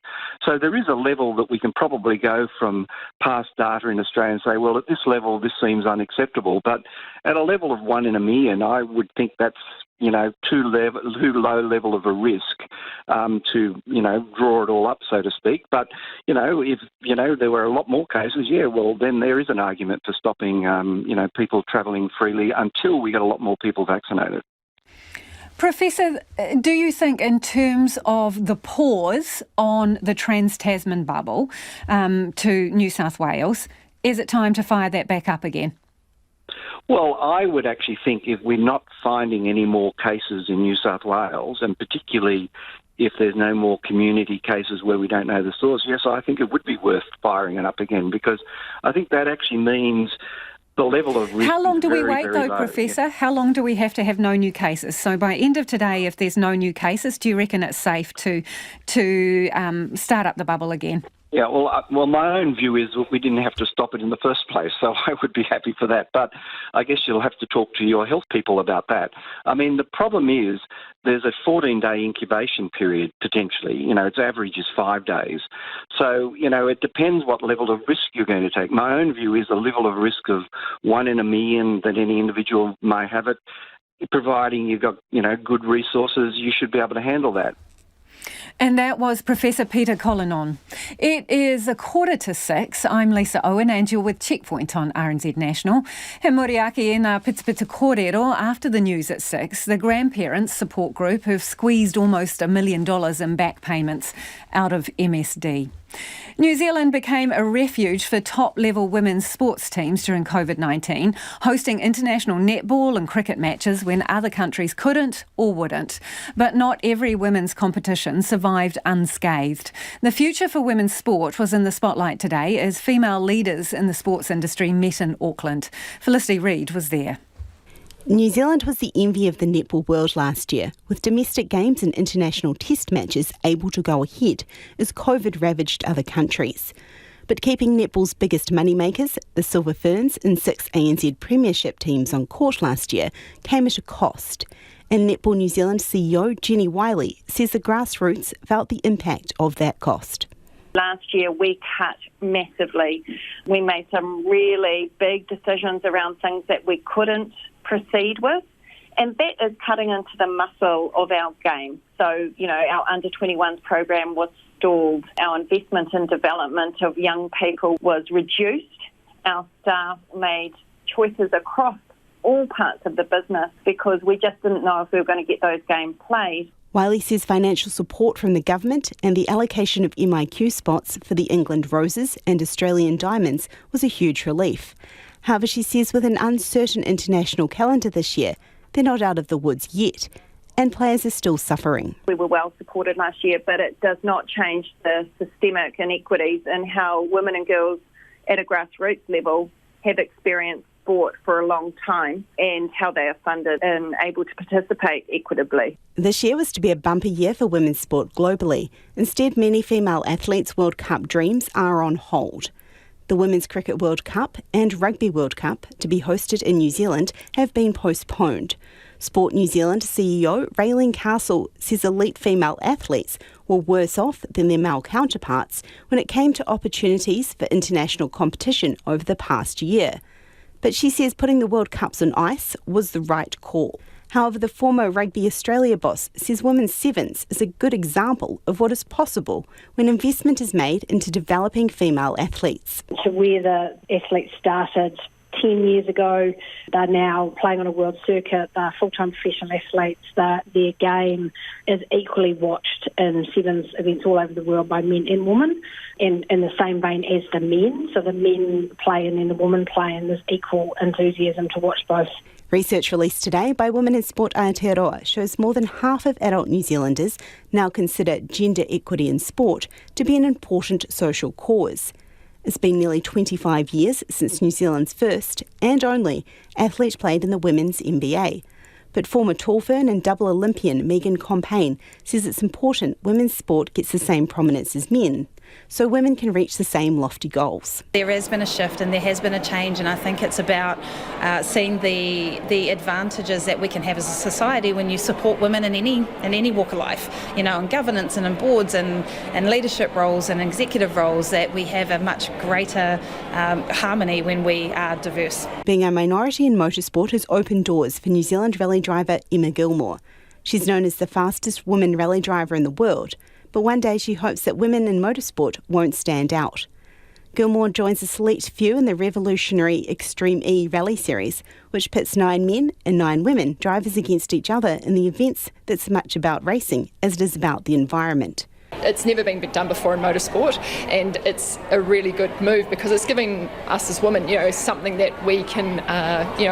So there is a level that we can probably go from past data in Australia and say, well, at this level, this seems unacceptable. But at a level of 1 in a million, I would think that's, too low level of a risk to, draw it all up, so to speak. But, if, there were a lot more cases, then there is an argument for stopping, people travelling freely until we get a lot more people vaccinated. Professor, do you think in terms of the pause on the Trans-Tasman bubble to New South Wales, is it time to fire that back up again? Well, I would actually think if we're not finding any more cases in New South Wales, and particularly if there's no more community cases where we don't know the source, yes, I think it would be worth firing it up again, because I think that actually means the level of risk. How long do we very, wait, very though, low. Professor? How long do we have to have no new cases? So by end of today, if there's no new cases, do you reckon it's safe to start up the bubble again? Yeah, well, my own view is that we didn't have to stop it in the first place, so I would be happy for that. But I guess you'll have to talk to your health people about that. I mean, the problem is there's a 14-day incubation period, potentially. Its average is 5 days. So, it depends what level of risk you're going to take. My own view is a level of risk of 1 in a million that any individual may have it. Providing you've got, good resources, you should be able to handle that. And that was Professor Peter Collinon. It is 5:45. I'm Lisa Owen and you're with Checkpoint on RNZ National. He moriaki e ngā pitipita kōrero after the news at 6. The Grandparent support group have squeezed almost $1 million in back payments out of MSD. New Zealand became a refuge for top-level women's sports teams during COVID-19, hosting international netball and cricket matches when other countries couldn't or wouldn't. But not every women's competition survived unscathed. The future for women's sport was in the spotlight today as female leaders in the sports industry met in Auckland. Felicity Reid was there. New Zealand was the envy of the netball world last year, with domestic games and international test matches able to go ahead as COVID ravaged other countries. But keeping netball's biggest moneymakers, the Silver Ferns and 6 ANZ Premiership teams on court last year, came at a cost. And Netball New Zealand CEO Jenny Wiley says the grassroots felt the impact of that cost. Last year we cut massively. We made some really big decisions around things that we couldn't proceed with, and that is cutting into the muscle of our game. So, our under-21s program was stalled. Our investment in development of young people was reduced. Our staff made choices across all parts of the business because we just didn't know if we were going to get those games played. Wiley says financial support from the government and the allocation of MIQ spots for the England Roses and Australian Diamonds was a huge relief. However, she says with an uncertain international calendar this year, they're not out of the woods yet, and players are still suffering. We were well supported last year, but it does not change the systemic inequities in how women and girls at a grassroots level have experienced sport for a long time and how they are funded and able to participate equitably. This year was to be a bumper year for women's sport globally. Instead, many female athletes' World Cup dreams are on hold. The Women's Cricket World Cup and Rugby World Cup, to be hosted in New Zealand, have been postponed. Sport New Zealand CEO Raylene Castle says elite female athletes were worse off than their male counterparts when it came to opportunities for international competition over the past year. But she says putting the World Cups on ice was the right call. However, the former Rugby Australia boss says women's sevens is a good example of what is possible when investment is made into developing female athletes. To where the athletes started 10 years ago, they're now playing on a world circuit, they're full-time professional athletes, their game is equally watched in sevens events all over the world by men and women, and in the same vein as the men. So the men play and then the women play, and there's equal enthusiasm to watch both. Research released today by Women in Sport Aotearoa shows more than half of adult New Zealanders now consider gender equity in sport to be an important social cause. It's been nearly 25 years since New Zealand's first, and only, athlete played in the women's NBA. But former Tallfern and double Olympian Megan Compain says it's important women's sport gets the same prominence as men, so women can reach the same lofty goals. There has been a shift and there has been a change, and I think it's about seeing the advantages that we can have as a society when you support women in any walk of life, in governance and in boards and leadership roles and executive roles, that we have a much greater harmony when we are diverse. Being a minority in motorsport has opened doors for New Zealand rally driver Emma Gilmore. She's known as the fastest woman rally driver in the world, but one day she hopes that women in motorsport won't stand out. Gilmore joins a select few in the revolutionary Extreme E Rally Series, which pits 9 men and 9 women drivers against each other in the events that's as much about racing as it is about the environment. It's never been done before in motorsport, and it's a really good move because it's giving us as women, something that we can,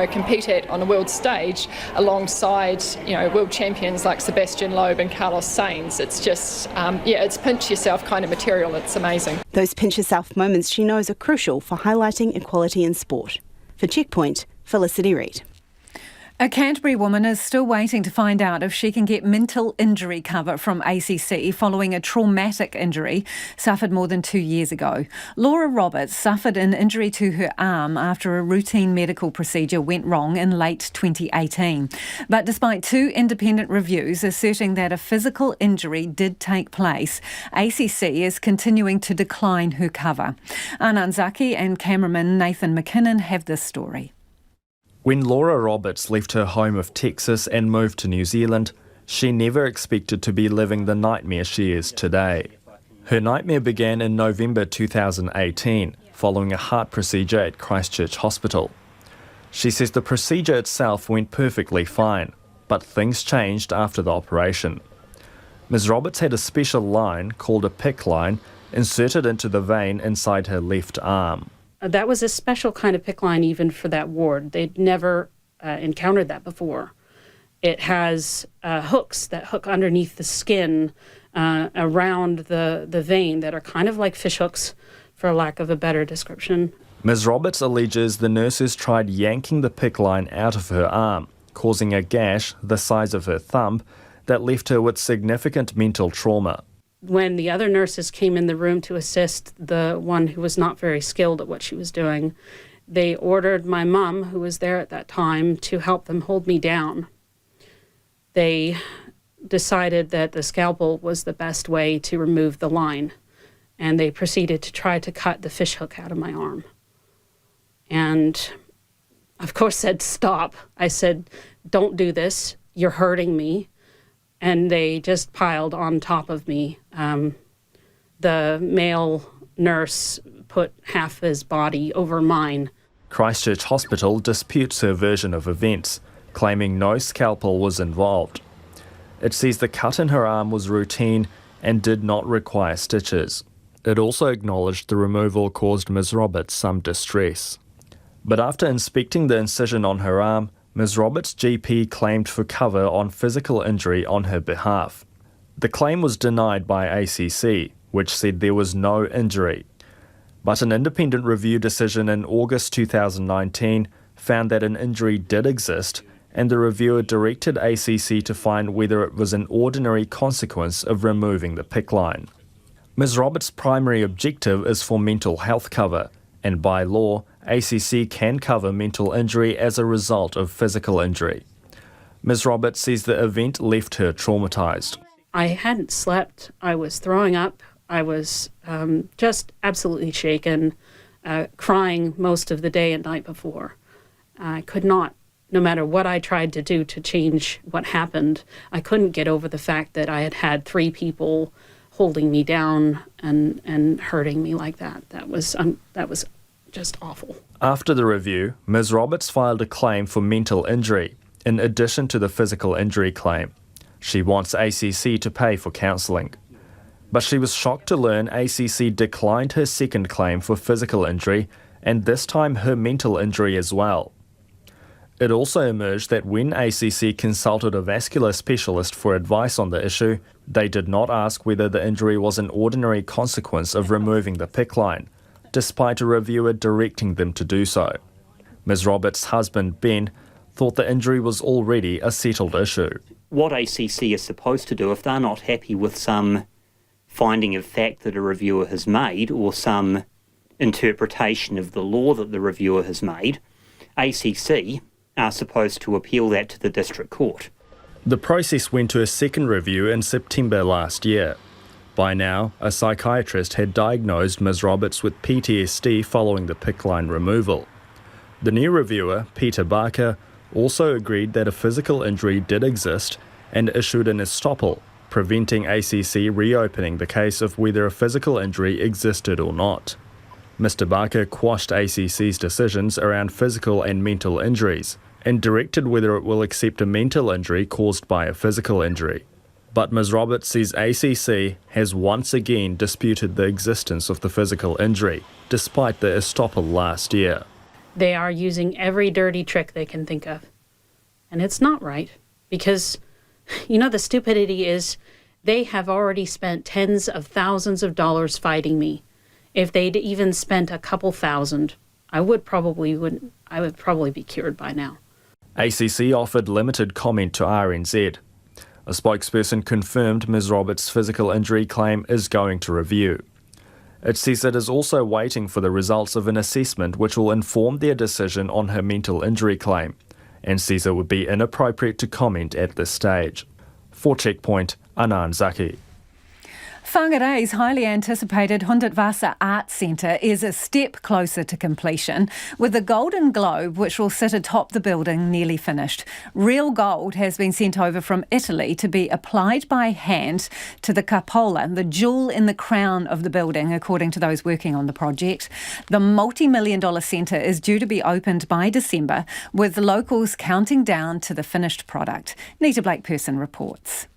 compete at on the world stage alongside, world champions like Sebastian Loeb and Carlos Sainz. It's just, it's pinch yourself kind of material. It's amazing. Those pinch yourself moments she knows are crucial for highlighting equality in sport. For Checkpoint, Felicity Reid. A Canterbury woman is still waiting to find out if she can get mental injury cover from ACC following a traumatic injury suffered more than 2 years ago. Laura Roberts suffered an injury to her arm after a routine medical procedure went wrong in late 2018. But despite 2 independent reviews asserting that a physical injury did take place, ACC is continuing to decline her cover. Anand Zaki and cameraman Nathan McKinnon have this story. When Laura Roberts left her home of Texas and moved to New Zealand, she never expected to be living the nightmare she is today. Her nightmare began in November 2018, following a heart procedure at Christchurch Hospital. She says the procedure itself went perfectly fine, but things changed after the operation. Ms. Roberts had a special line, called a PICC line, inserted into the vein inside her left arm. That was a special kind of PICC line even for that ward. They'd never encountered that before. It has hooks that hook underneath the skin around the vein that are kind of like fish hooks, for lack of a better description. Ms. Roberts alleges the nurses tried yanking the PICC line out of her arm, causing a gash the size of her thumb that left her with significant mental trauma. When the other nurses came in the room to assist the one who was not very skilled at what she was doing, they ordered my mum, who was there at that time, to help them hold me down. They decided that the scalpel was the best way to remove the line, and they proceeded to try to cut the fish hook out of my arm. And, of course, said, "Stop." I said, "Don't do this. You're hurting me." And they just piled on top of me. The male nurse put half his body over mine. Christchurch Hospital disputes her version of events, claiming no scalpel was involved. It says the cut in her arm was routine and did not require stitches. It also acknowledged the removal caused Ms. Roberts some distress. But after inspecting the incision on her arm, Ms. Roberts' GP claimed for cover on physical injury on her behalf. The claim was denied by ACC, which said there was no injury. But an independent review decision in August 2019 found that an injury did exist, and the reviewer directed ACC to find whether it was an ordinary consequence of removing the PICC line. Ms. Roberts' primary objective is for mental health cover, and by law, ACC can cover mental injury as a result of physical injury. Ms. Roberts says the event left her traumatised. I hadn't slept. I was throwing up. I was just absolutely shaken, crying most of the day and night before. I could not no matter what I tried to do to change what happened, I couldn't get over the fact that I had had 3 people holding me down and hurting me like that. That was just awful. After the review, Ms. Roberts filed a claim for mental injury, in addition to the physical injury claim. She wants ACC to pay for counselling. But she was shocked to learn ACC declined her second claim for physical injury, and this time her mental injury as well. It also emerged that when ACC consulted a vascular specialist for advice on the issue, they did not ask whether the injury was an ordinary consequence of removing the PICC line, despite a reviewer directing them to do so. Ms. Roberts' husband, Ben, thought the injury was already a settled issue. What ACC is supposed to do, if they're not happy with some finding of fact that a reviewer has made or some interpretation of the law that the reviewer has made, ACC are supposed to appeal that to the district court. The process went to a second review in September last year. By now, a psychiatrist had diagnosed Ms. Roberts with PTSD following the PICC line removal. The new reviewer, Peter Barker, also agreed that a physical injury did exist and issued an estoppel, preventing ACC reopening the case of whether a physical injury existed or not. Mr. Barker quashed ACC's decisions around physical and mental injuries and directed whether it will accept a mental injury caused by a physical injury. But Ms. Roberts says ACC has once again disputed the existence of the physical injury, despite the estoppel last year. They are using every dirty trick they can think of. And it's not right, because, the stupidity is they have already spent tens of thousands of dollars fighting me. If they'd even spent a couple thousand, I would probably be cured by now. ACC offered limited comment to RNZ. A spokesperson confirmed Ms. Roberts' physical injury claim is going to review. It says it is also waiting for the results of an assessment which will inform their decision on her mental injury claim, and says it would be inappropriate to comment at this stage. For Checkpoint, Anand Zaki. Whangarei's highly anticipated Hunderdwasser Arts Centre is a step closer to completion, with the Golden Globe, which will sit atop the building, nearly finished. Real gold has been sent over from Italy to be applied by hand to the cupola, the jewel in the crown of the building, according to those working on the project. The multi-million-dollar centre is due to be opened by December, with locals counting down to the finished product. Nita Blake-Person reports.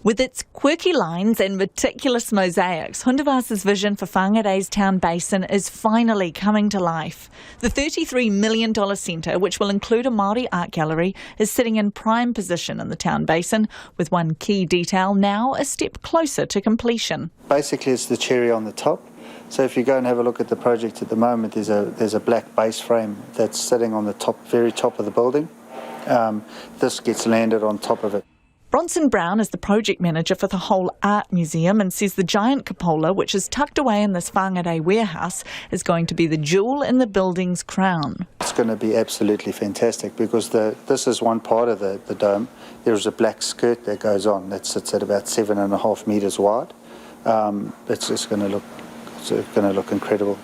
With its quirky lines and meticulous mosaics, Hunderdwasser's vision for Whangarei's town basin is finally coming to life. The $33 million centre, which will include a Māori art gallery, is sitting in prime position in the town basin, with one key detail now a step closer to completion. Basically, it's the cherry on the top. So if you go and have a look at the project at the moment, there's a black base frame that's sitting on the very top of the building. This gets landed on top of it. Bronson Brown is the project manager for the whole art museum and says the giant cupola, which is tucked away in this Whangarei warehouse, is going to be the jewel in the building's crown. It's going to be absolutely fantastic because this is one part of the dome. There's a black skirt that goes on that sits at about 7.5 metres wide. It's going to look incredible.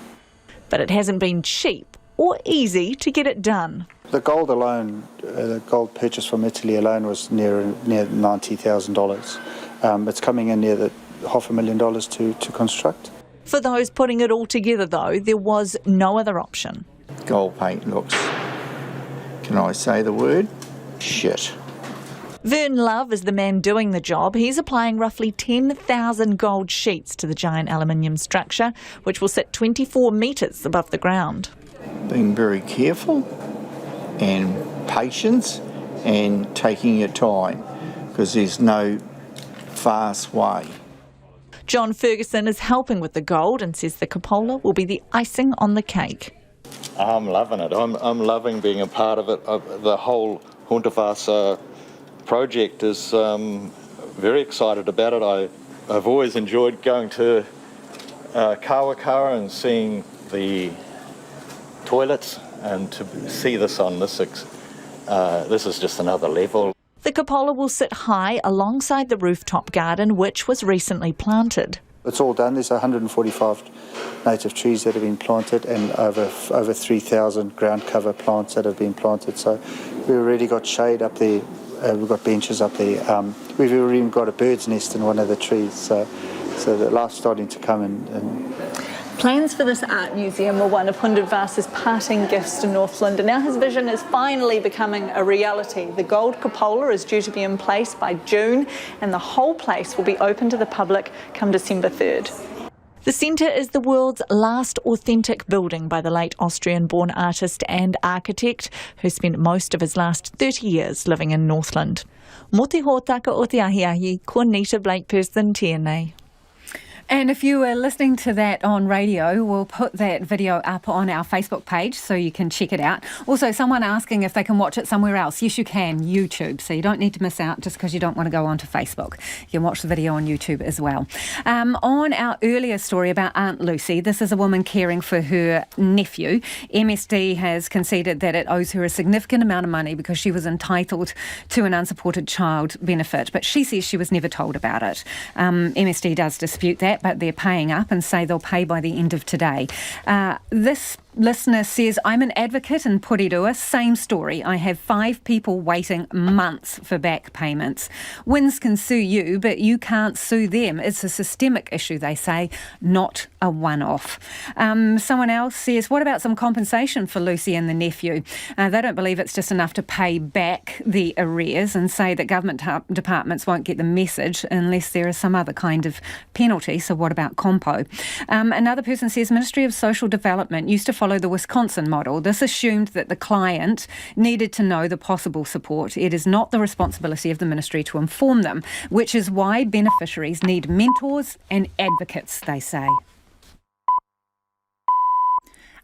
But it hasn't been cheap or easy to get it done. The gold alone, the gold purchase from Italy alone was near $90,000. It's coming in near the $500,000 to construct. For those putting it all together, though, there was no other option. Gold paint looks, can I say the word? Shit. Vern Love is the man doing the job. He's applying roughly 10,000 gold sheets to the giant aluminium structure, which will sit 24 metres above the ground. Being very careful and patience and taking your time, because there's no fast way. John Ferguson is helping with the gold and says the cupola will be the icing on the cake. I'm loving it. I'm loving being a part of it. The whole Hunderdwasser project is very excited about it. I've always enjoyed going to Kawakawa and seeing the toilets, and to see this on this is just another level. The cupola will sit high alongside the rooftop garden, which was recently planted. It's all done. There's 145 native trees that have been planted and over 3,000 ground cover plants that have been planted. So we've already got shade up there. We've got benches up there. We've even got a bird's nest in one of the trees. So the life's starting to come in. Plans for this art museum were one of Hundertwas's parting gifts to Northland, and now his vision is finally becoming a reality. The gold cupola is due to be in place by June, and the whole place will be open to the public come December 3rd. The centre is the world's last authentic building by the late Austrian-born artist and architect who spent most of his last 30 years living in Northland. Mo te hōtaka o te ahiahi, ko Nita Blake-Person tēnei. And if you were listening to that on radio, we'll put that video up on our Facebook page so you can check it out. Also, someone asking if they can watch it somewhere else. Yes, you can, YouTube. So you don't need to miss out just because you don't want to go onto Facebook. You can watch the video on YouTube as well. On our earlier story about Aunt Lucy, this is a woman caring for her nephew. MSD has conceded that it owes her a significant amount of money because she was entitled to an unsupported child benefit, but she says she was never told about it. MSD does dispute that, but they're paying up and say they'll pay by the end of today. This listener says, I'm an advocate in Porirua. Same story. I have 5 people waiting months for back payments. Wins can sue you, but you can't sue them. It's a systemic issue, they say, not a one-off. Someone else says, what about some compensation for Lucy and the nephew? They don't believe it's just enough to pay back the arrears and say that government departments won't get the message unless there is some other kind of penalty. So what about compo? Another person says, Ministry of Social Development used to follow the Wisconsin model. This assumed that the client needed to know the possible support. It is not the responsibility of the ministry to inform them, which is why beneficiaries need mentors and advocates, they say.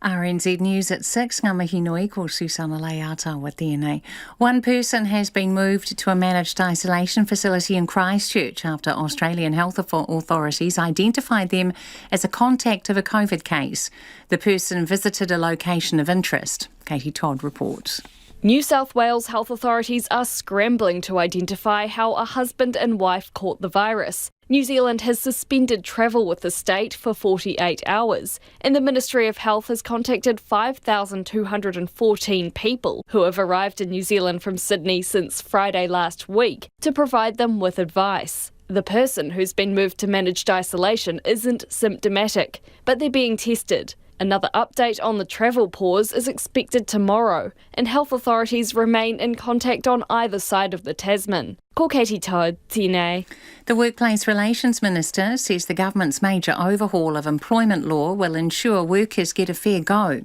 RNZ News at 6, ngā mihi nui ko Susana Leata tēnei. One person has been moved to a managed isolation facility in Christchurch after Australian health authorities identified them as a contact of a COVID case. The person visited a location of interest. Katie Todd reports. New South Wales health authorities are scrambling to identify how a husband and wife caught the virus. New Zealand has suspended travel with the state for 48 hours, and the Ministry of Health has contacted 5,214 people who have arrived in New Zealand from Sydney since Friday last week to provide them with advice. The person who's been moved to managed isolation isn't symptomatic, but they're being tested. Another update on the travel pause is expected tomorrow, and health authorities remain in contact on either side of the Tasman. Ko Katie Todd, tēnei. The Workplace Relations Minister says the government's major overhaul of employment law will ensure workers get a fair go.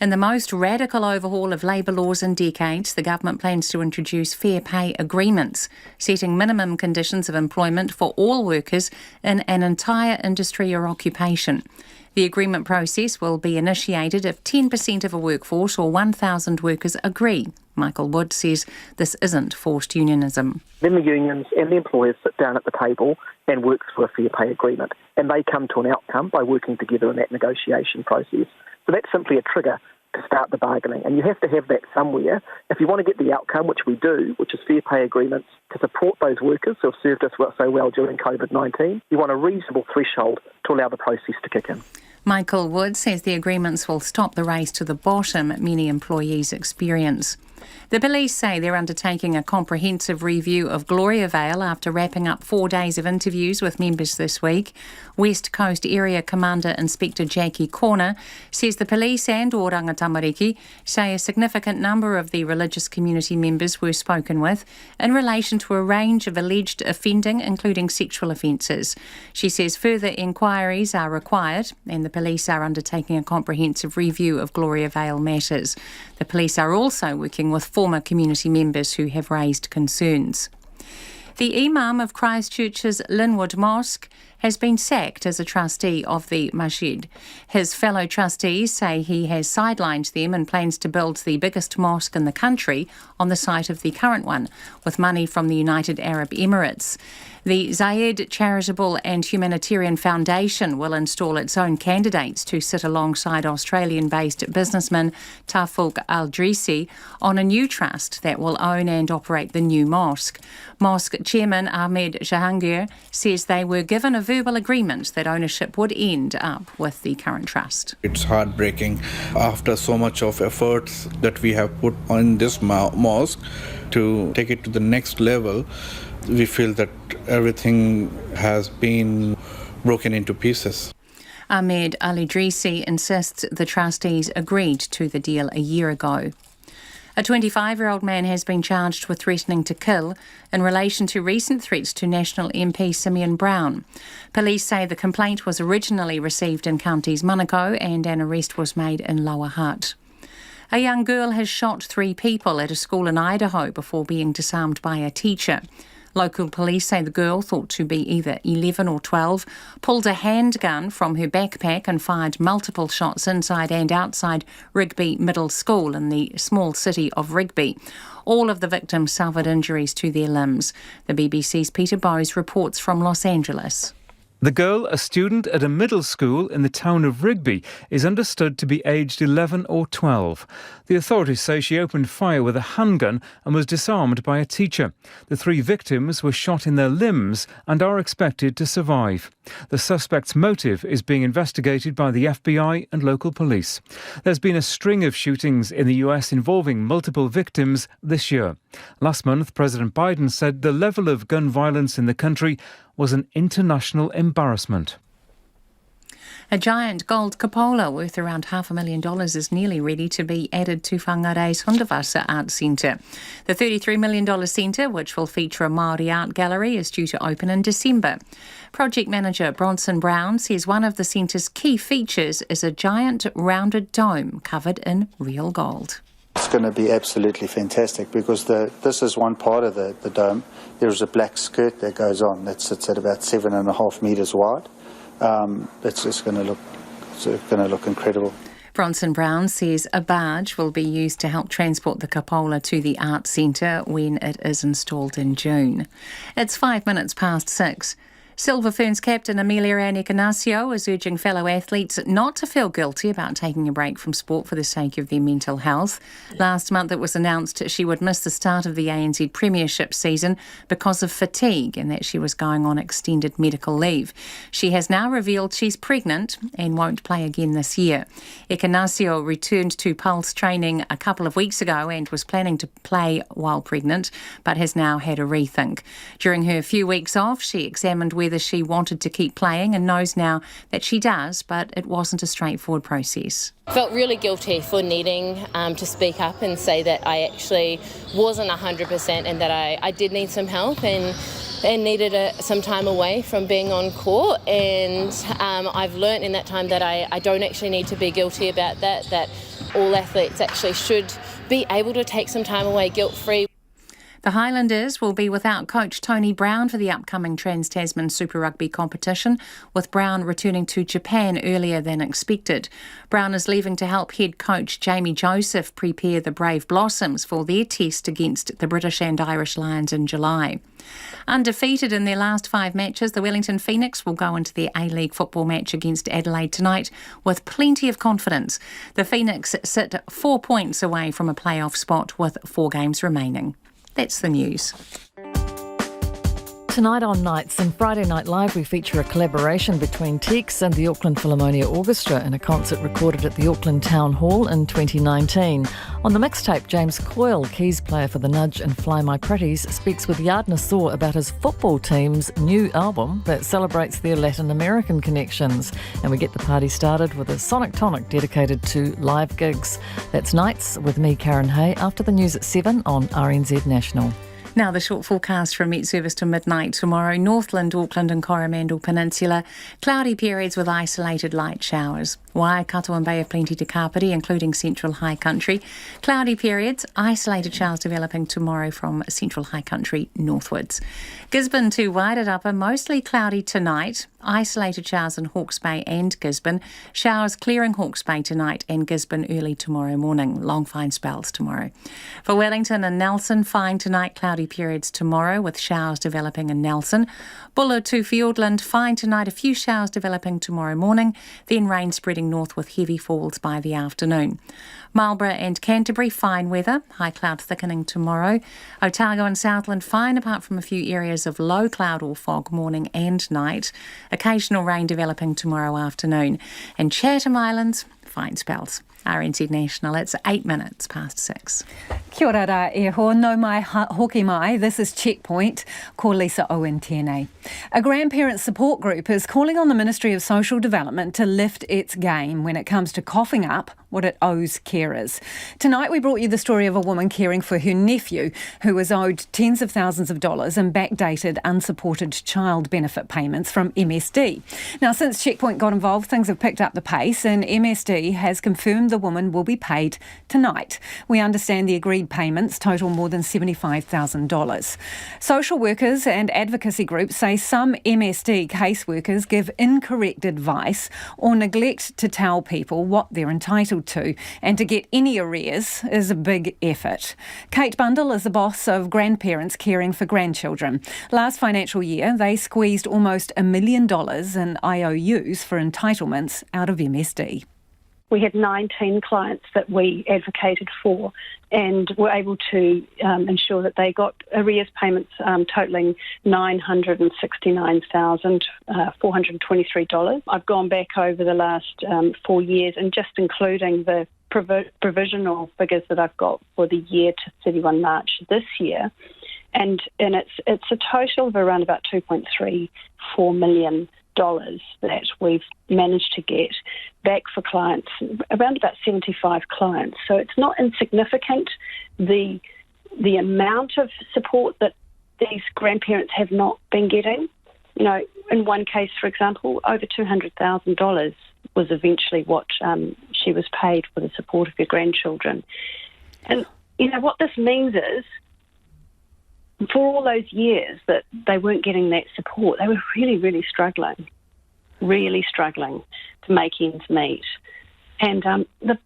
In the most radical overhaul of labour laws in decades, the government plans to introduce fair pay agreements, setting minimum conditions of employment for all workers in an entire industry or occupation. The agreement process will be initiated if 10% of a workforce or 1,000 workers agree. Michael Wood says this isn't forced unionism. Then the unions and the employers sit down at the table and work for a fair pay agreement, and they come to an outcome by working together in that negotiation process. So that's simply a trigger to start the bargaining, and you have to have that somewhere. If you want to get the outcome, which we do, which is fair pay agreements to support those workers who have served us so well during COVID-19, you want a reasonable threshold to allow the process to kick in. Michael Wood says the agreements will stop the race to the bottom many employees experience. The police say they're undertaking a comprehensive review of Gloria Vale after wrapping up 4 days of interviews with members this week. West Coast Area Commander Inspector Jackie Corner says the police and Oranga Tamariki say a significant number of the religious community members were spoken with in relation to a range of alleged offending, including sexual offences. She says further inquiries are required and the police are undertaking a comprehensive review of Gloria Vale matters. The police are also working with former community members who have raised concerns. The Imam of Christchurch's Linwood Mosque has been sacked as a trustee of the masjid. His fellow trustees say he has sidelined them and plans to build the biggest mosque in the country on the site of the current one, with money from the United Arab Emirates. The Zayed Charitable and Humanitarian Foundation will install its own candidates to sit alongside Australian-based businessman Tawfiq Al-Drisi on a new trust that will own and operate the new mosque. Mosque Chairman Ahmed Jahangir says they were given a verbal agreement that ownership would end up with the current trust. It's heartbreaking after so much of efforts that we have put on this mosque to take it to the next level. We feel that everything has been broken into pieces. Ahmed Al-Idrisi insists the trustees agreed to the deal a year ago. A 25-year-old man has been charged with threatening to kill in relation to recent threats to National MP Simeon Brown. Police say the complaint was originally received in Counties Manukau and an arrest was made in Lower Hutt. A young girl has shot 3 people at a school in Idaho before being disarmed by a teacher. Local police say the girl, thought to be either 11 or 12, pulled a handgun from her backpack and fired multiple shots inside and outside Rigby Middle School in the small city of Rigby. All of the victims suffered injuries to their limbs. The BBC's Peter Bowes reports from Los Angeles. The girl, a student at a middle school in the town of Rigby, is understood to be aged 11 or 12. The authorities say she opened fire with a handgun and was disarmed by a teacher. The 3 victims were shot in their limbs and are expected to survive. The suspect's motive is being investigated by the FBI and local police. There's been a string of shootings in the US involving multiple victims this year. Last month, President Biden said the level of gun violence in the country was an international embarrassment. A giant gold cupola worth around $500,000 is nearly ready to be added to Whangarei's Hundawasa Art Centre. The $33 million centre, which will feature a Māori art gallery, is due to open in December. Project manager Bronson Brown says one of the centre's key features is a giant rounded dome covered in real gold. It's going to be absolutely fantastic because this is one part of the dome. There's a black skirt that goes on that sits at about 7.5 metres wide. It's just going to look incredible. Bronson Brown says a barge will be used to help transport the cupola to the art centre when it is installed in June. It's 6:05. Silver Ferns captain Amelia Ignacio is urging fellow athletes not to feel guilty about taking a break from sport for the sake of their mental health. Last month it was announced she would miss the start of the ANZ Premiership season because of fatigue and that she was going on extended medical leave. She has now revealed she's pregnant and won't play again this year. Ignacio returned to Pulse training a couple of weeks ago and was planning to play while pregnant, but has now had a rethink. During her few weeks off, she examined whether she wanted to keep playing and knows now that she does, but it wasn't a straightforward process. I felt really guilty for needing to speak up and say that I actually wasn't 100% and that I did need some help and needed some time away from being on court. And I've learnt in that time that I don't actually need to be guilty about that all athletes actually should be able to take some time away guilt-free. The Highlanders will be without coach Tony Brown for the upcoming Trans-Tasman Super Rugby competition, with Brown returning to Japan earlier than expected. Brown is leaving to help head coach Jamie Joseph prepare the Brave Blossoms for their test against the British and Irish Lions in July. Undefeated in their last 5 matches, the Wellington Phoenix will go into their A-League football match against Adelaide tonight with plenty of confidence. The Phoenix sit 4 points away from a playoff spot with 4 games remaining. That's the news. Tonight on Nights and Friday Night Live, we feature a collaboration between Tex and the Auckland Philharmonia Orchestra in a concert recorded at the Auckland Town Hall in 2019. On the mixtape, James Coyle, keys player for The Nudge and Fly My Pretties, speaks with Yardner Saw about his football team's new album that celebrates their Latin American connections. And we get the party started with a sonic tonic dedicated to live gigs. That's Nights with me, Karen Hay, after the news at 7 on RNZ National. Now the short forecast from Met Service to midnight tomorrow. Northland, Auckland and Coromandel Peninsula. Cloudy periods with isolated light showers. Waikato and Bay of Plenty to Kapiti, including central high country. Cloudy periods, isolated showers developing tomorrow from central high country northwards. Gisborne to Wairarapa, mostly cloudy tonight. Isolated showers in Hawke's Bay and Gisborne. Showers clearing Hawke's Bay tonight and Gisborne early tomorrow morning. Long fine spells tomorrow. For Wellington and Nelson, fine tonight, cloudy periods tomorrow with showers developing in Nelson. Buller to Fiordland, fine tonight, a few showers developing tomorrow morning, then rain spreading north with heavy falls by the afternoon. Marlborough and Canterbury, fine weather, high cloud thickening tomorrow. Otago and Southland, fine apart from a few areas of low cloud or fog morning and night. Occasional rain developing tomorrow afternoon. In Chatham Islands, fine spells. RNZ National, it's 8 minutes past 6. Kia ora rā e ho, no mai hoki mai. This is Checkpoint. Ko Lisa Owen tēnei. A grandparent support group is calling on the Ministry of Social Development to lift its game when it comes to coughing up what it owes carers. Tonight we brought you the story of a woman caring for her nephew who was owed tens of thousands of dollars in backdated unsupported child benefit payments from MSD. Now, since Checkpoint got involved, things have picked up the pace and MSD has confirmed the woman will be paid tonight. We understand the agreed payments total more than $75,000. Social workers and advocacy groups say some MSD caseworkers give incorrect advice or neglect to tell people what they're entitled to, and to get any arrears is a big effort. Kate Bundle is the boss of Grandparents Caring for Grandchildren. Last financial year, they squeezed almost $1 million in IOUs for entitlements out of MSD. We had 19 clients that we advocated for and were able to ensure that they got arrears payments totalling $969,423. I've gone back over the last 4 years, and just including the provisional figures that I've got for the year to 31 March this year, and it's a total of around about $2.34 million that we've managed to get back for clients, around about 75 clients. So it's not insignificant, the amount of support that these grandparents have not been getting. You know, in one case, for example, over $200,000 was eventually what she was paid for the support of her grandchildren. And, you know, what this means is, for all those years that they weren't getting that support, they were really, really struggling to make ends meet. And the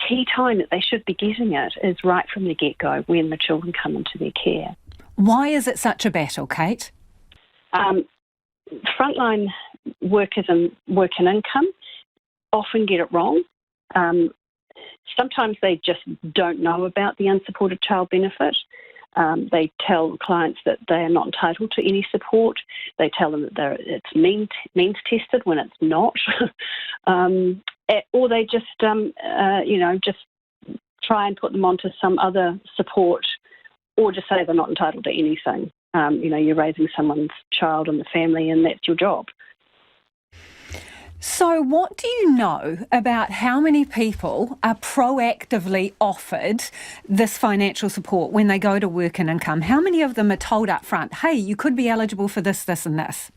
key time that they should be getting it is right from the get-go when the children come into their care. Why is it such a battle, Kate? Frontline workers and work and income often get it wrong. Sometimes they just don't know about the unsupported child benefit. They tell clients that they are not entitled to any support. They tell them that it's means tested when it's not, or they just just try and put them onto some other support, or just say they're not entitled to anything. You're raising someone's child in the family, and that's your job. So what do you know about how many people are proactively offered this financial support when they go to work and income? How many of them are told up front, hey, you could be eligible for this, this and this?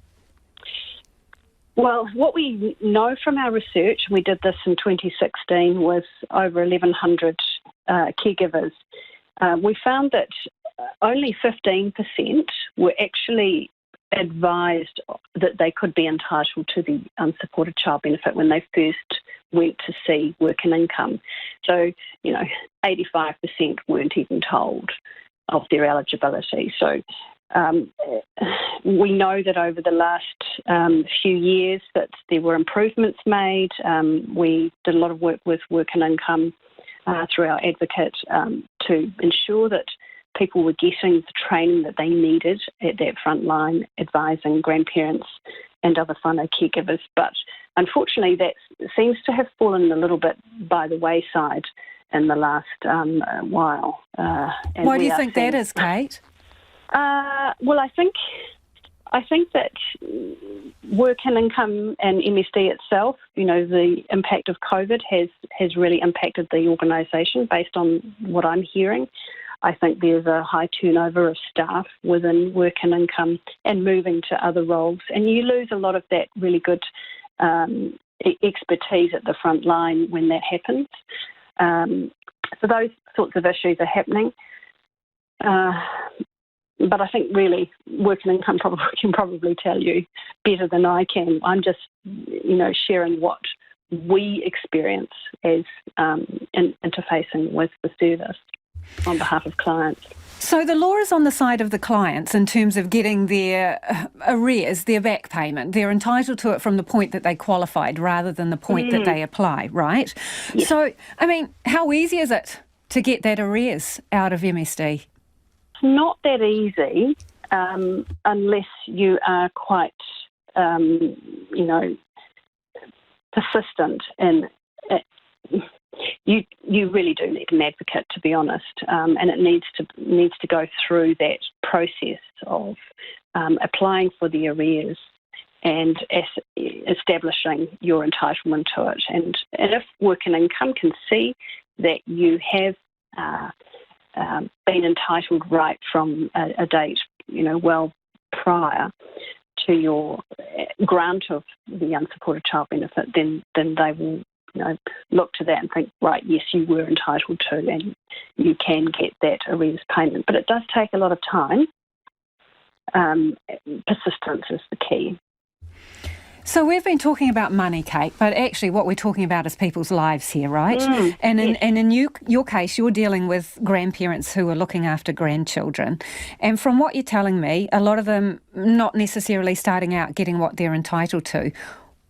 Well, what we know from our research, we did this in 2016 with over 1,100 caregivers, we found that only 15% were actually advised that they could be entitled to the unsupported child benefit when they first went to see work and income. So, 85% weren't even told of their eligibility. So we know that over the last few years that there were improvements made. We did a lot of work with work and income through our advocate to ensure that people were getting the training that they needed at that front line, advising grandparents and other whānau caregivers. But unfortunately, that seems to have fallen a little bit by the wayside in the last while. Why do you think that is, Kate? Well, I think that work and income and MSD itself, the impact of COVID has really impacted the organisation based on what I'm hearing. I think there's a high turnover of staff within work and income and moving to other roles, and you lose a lot of that really good expertise at the front line when that happens. So those sorts of issues are happening. But I think really work and income can probably tell you better than I can. I'm just, sharing what we experience as interfacing with the service on behalf of clients. So the law is on the side of the clients in terms of getting their arrears, their back payment. They're entitled to it from the point that they qualified rather than the point that they apply, right? Yes. So, how easy is it to get that arrears out of MSD? Not that easy unless you are quite persistent in it. You really do need an advocate, to be honest, and it needs to go through that process of applying for the arrears and establishing your entitlement to it. And if Work and Income can see that you have been entitled right from a date, well prior to your grant of the unsupported child benefit, then they will look to that and think, right, yes, you were entitled to, and you can get that arrears payment. But it does take a lot of time. Persistence is the key. So we've been talking about money, Kate, but actually what we're talking about is people's lives here, right? And in your case, you're dealing with grandparents who are looking after grandchildren. And from what you're telling me, a lot of them not necessarily starting out getting what they're entitled to.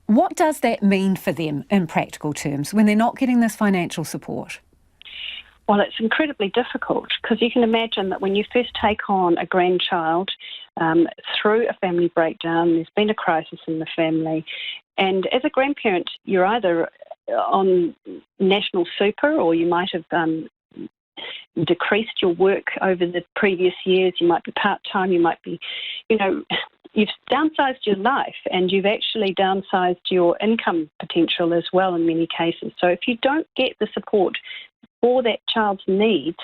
What does that mean for them in practical terms when they're not getting this financial support? Well, it's incredibly difficult because you can imagine that when you first take on a grandchild through a family breakdown, there's been a crisis in the family, and as a grandparent, you're either on national super or you might have decreased your work over the previous years. You might be part-time, you might be, you've downsized your life and you've actually downsized your income potential as well in many cases. So if you don't get the support for that child's needs,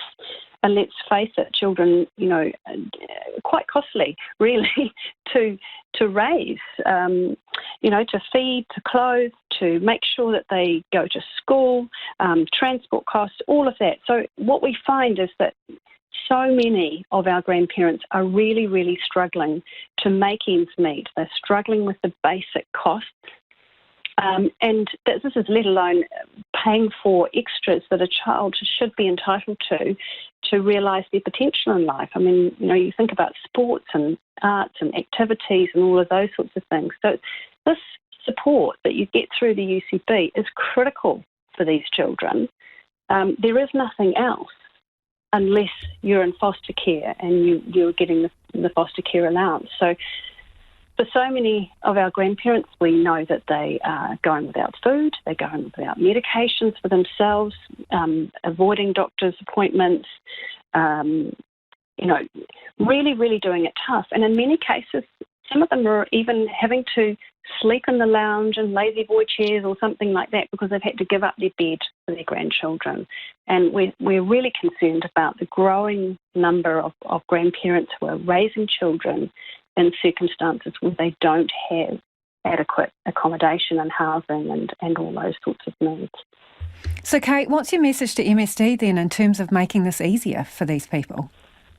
and let's face it, children, quite costly, really, to raise, to feed, to clothe, to make sure that they go to school, transport costs, all of that. So what we find is that so many of our grandparents are really, really struggling to make ends meet. They're struggling with the basic costs. And this is let alone paying for extras that a child should be entitled to realise their potential in life. I mean, you think about sports and arts and activities and all of those sorts of things. So this support that you get through the UCB is critical for these children. There is nothing else unless you're in foster care and you're getting the foster care allowance. So for so many of our grandparents, we know that they are going without food, they're going without medications for themselves, avoiding doctor's appointments, really, really doing it tough. And in many cases, some of them are even having to sleep in the lounge and lazy boy chairs or something like that because they've had to give up their bed for their grandchildren. And we're really concerned about the growing number of grandparents who are raising children in circumstances where they don't have adequate accommodation and housing and all those sorts of needs. So, Kate, what's your message to MSD then in terms of making this easier for these people?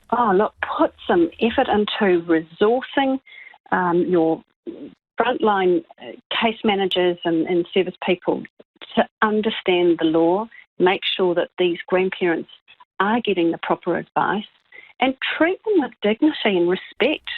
Oh, look, put some effort into resourcing your frontline case managers and service people to understand the law, make sure that these grandparents are getting the proper advice and treat them with dignity and respect.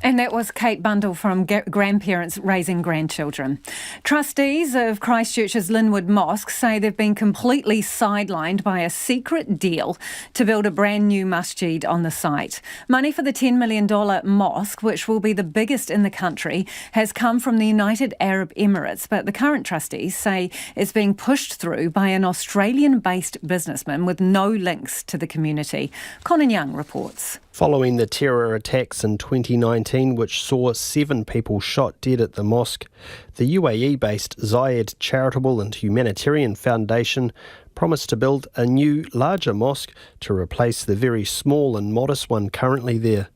And that was Kate Bundle from Grandparents Raising Grandchildren. Trustees of Christchurch's Linwood Mosque say they've been completely sidelined by a secret deal to build a brand new masjid on the site. Money for the $10 million mosque, which will be the biggest in the country, has come from the United Arab Emirates, but the current trustees say it's being pushed through by an Australian-based businessman with no links to the community. Conan Young reports. Following the terror attacks in 2019, which saw 7 people shot dead at the mosque, the UAE-based Zayed Charitable and Humanitarian Foundation promised to build a new, larger mosque to replace the very small and modest one currently there.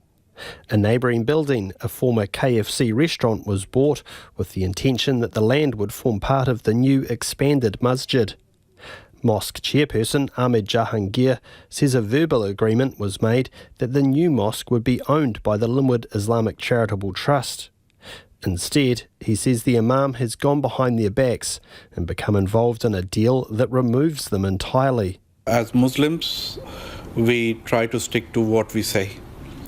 A neighbouring building, a former KFC restaurant, was bought with the intention that the land would form part of the new expanded masjid. Mosque chairperson Ahmed Jahangir says a verbal agreement was made that the new mosque would be owned by the Linwood Islamic Charitable Trust. Instead, he says the imam has gone behind their backs and become involved in a deal that removes them entirely. As Muslims, we try to stick to what we say.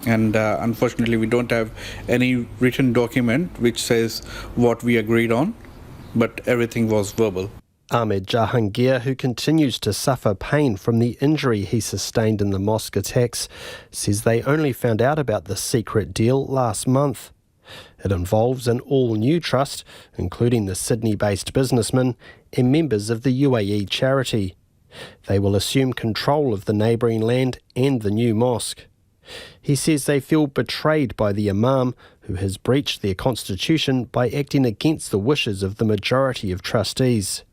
And unfortunately, we don't have any written document which says what we agreed on, but everything was verbal. Ahmed Jahangir, who continues to suffer pain from the injury he sustained in the mosque attacks, says they only found out about the secret deal last month. It involves an all-new trust, including the Sydney-based businessman and members of the UAE charity. They will assume control of the neighbouring land and the new mosque. He says they feel betrayed by the imam, who has breached their constitution by acting against the wishes of the majority of trustees.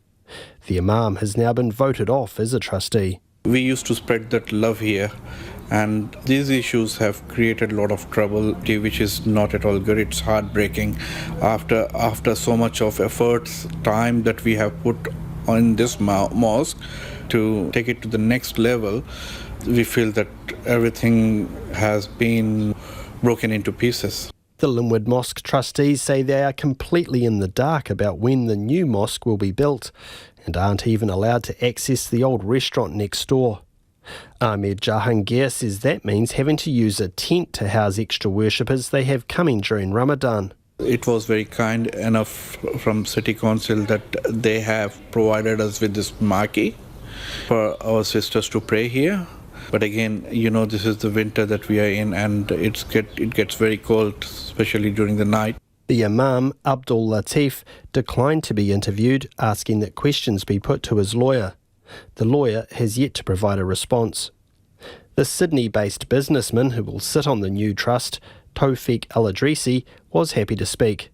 The imam has now been voted off as a trustee. We used to spread that love here, and these issues have created a lot of trouble, which is not at all good. It's heartbreaking. After so much of efforts, time that we have put on this mosque to take it to the next level, we feel that everything has been broken into pieces. The Linwood Mosque trustees say they are completely in the dark about when the new mosque will be built and aren't even allowed to access the old restaurant next door. Ahmed Jahangir says that means having to use a tent to house extra worshippers they have coming during Ramadan. It was very kind enough from City Council that they have provided us with this marquee for our sisters to pray here. But again, this is the winter that we are in, and it gets very cold, especially during the night. The Imam, Abdul Latif, declined to be interviewed, asking that questions be put to his lawyer. The lawyer has yet to provide a response. The Sydney-based businessman who will sit on the new trust, Tawfiq Al-Idrisi, was happy to speak.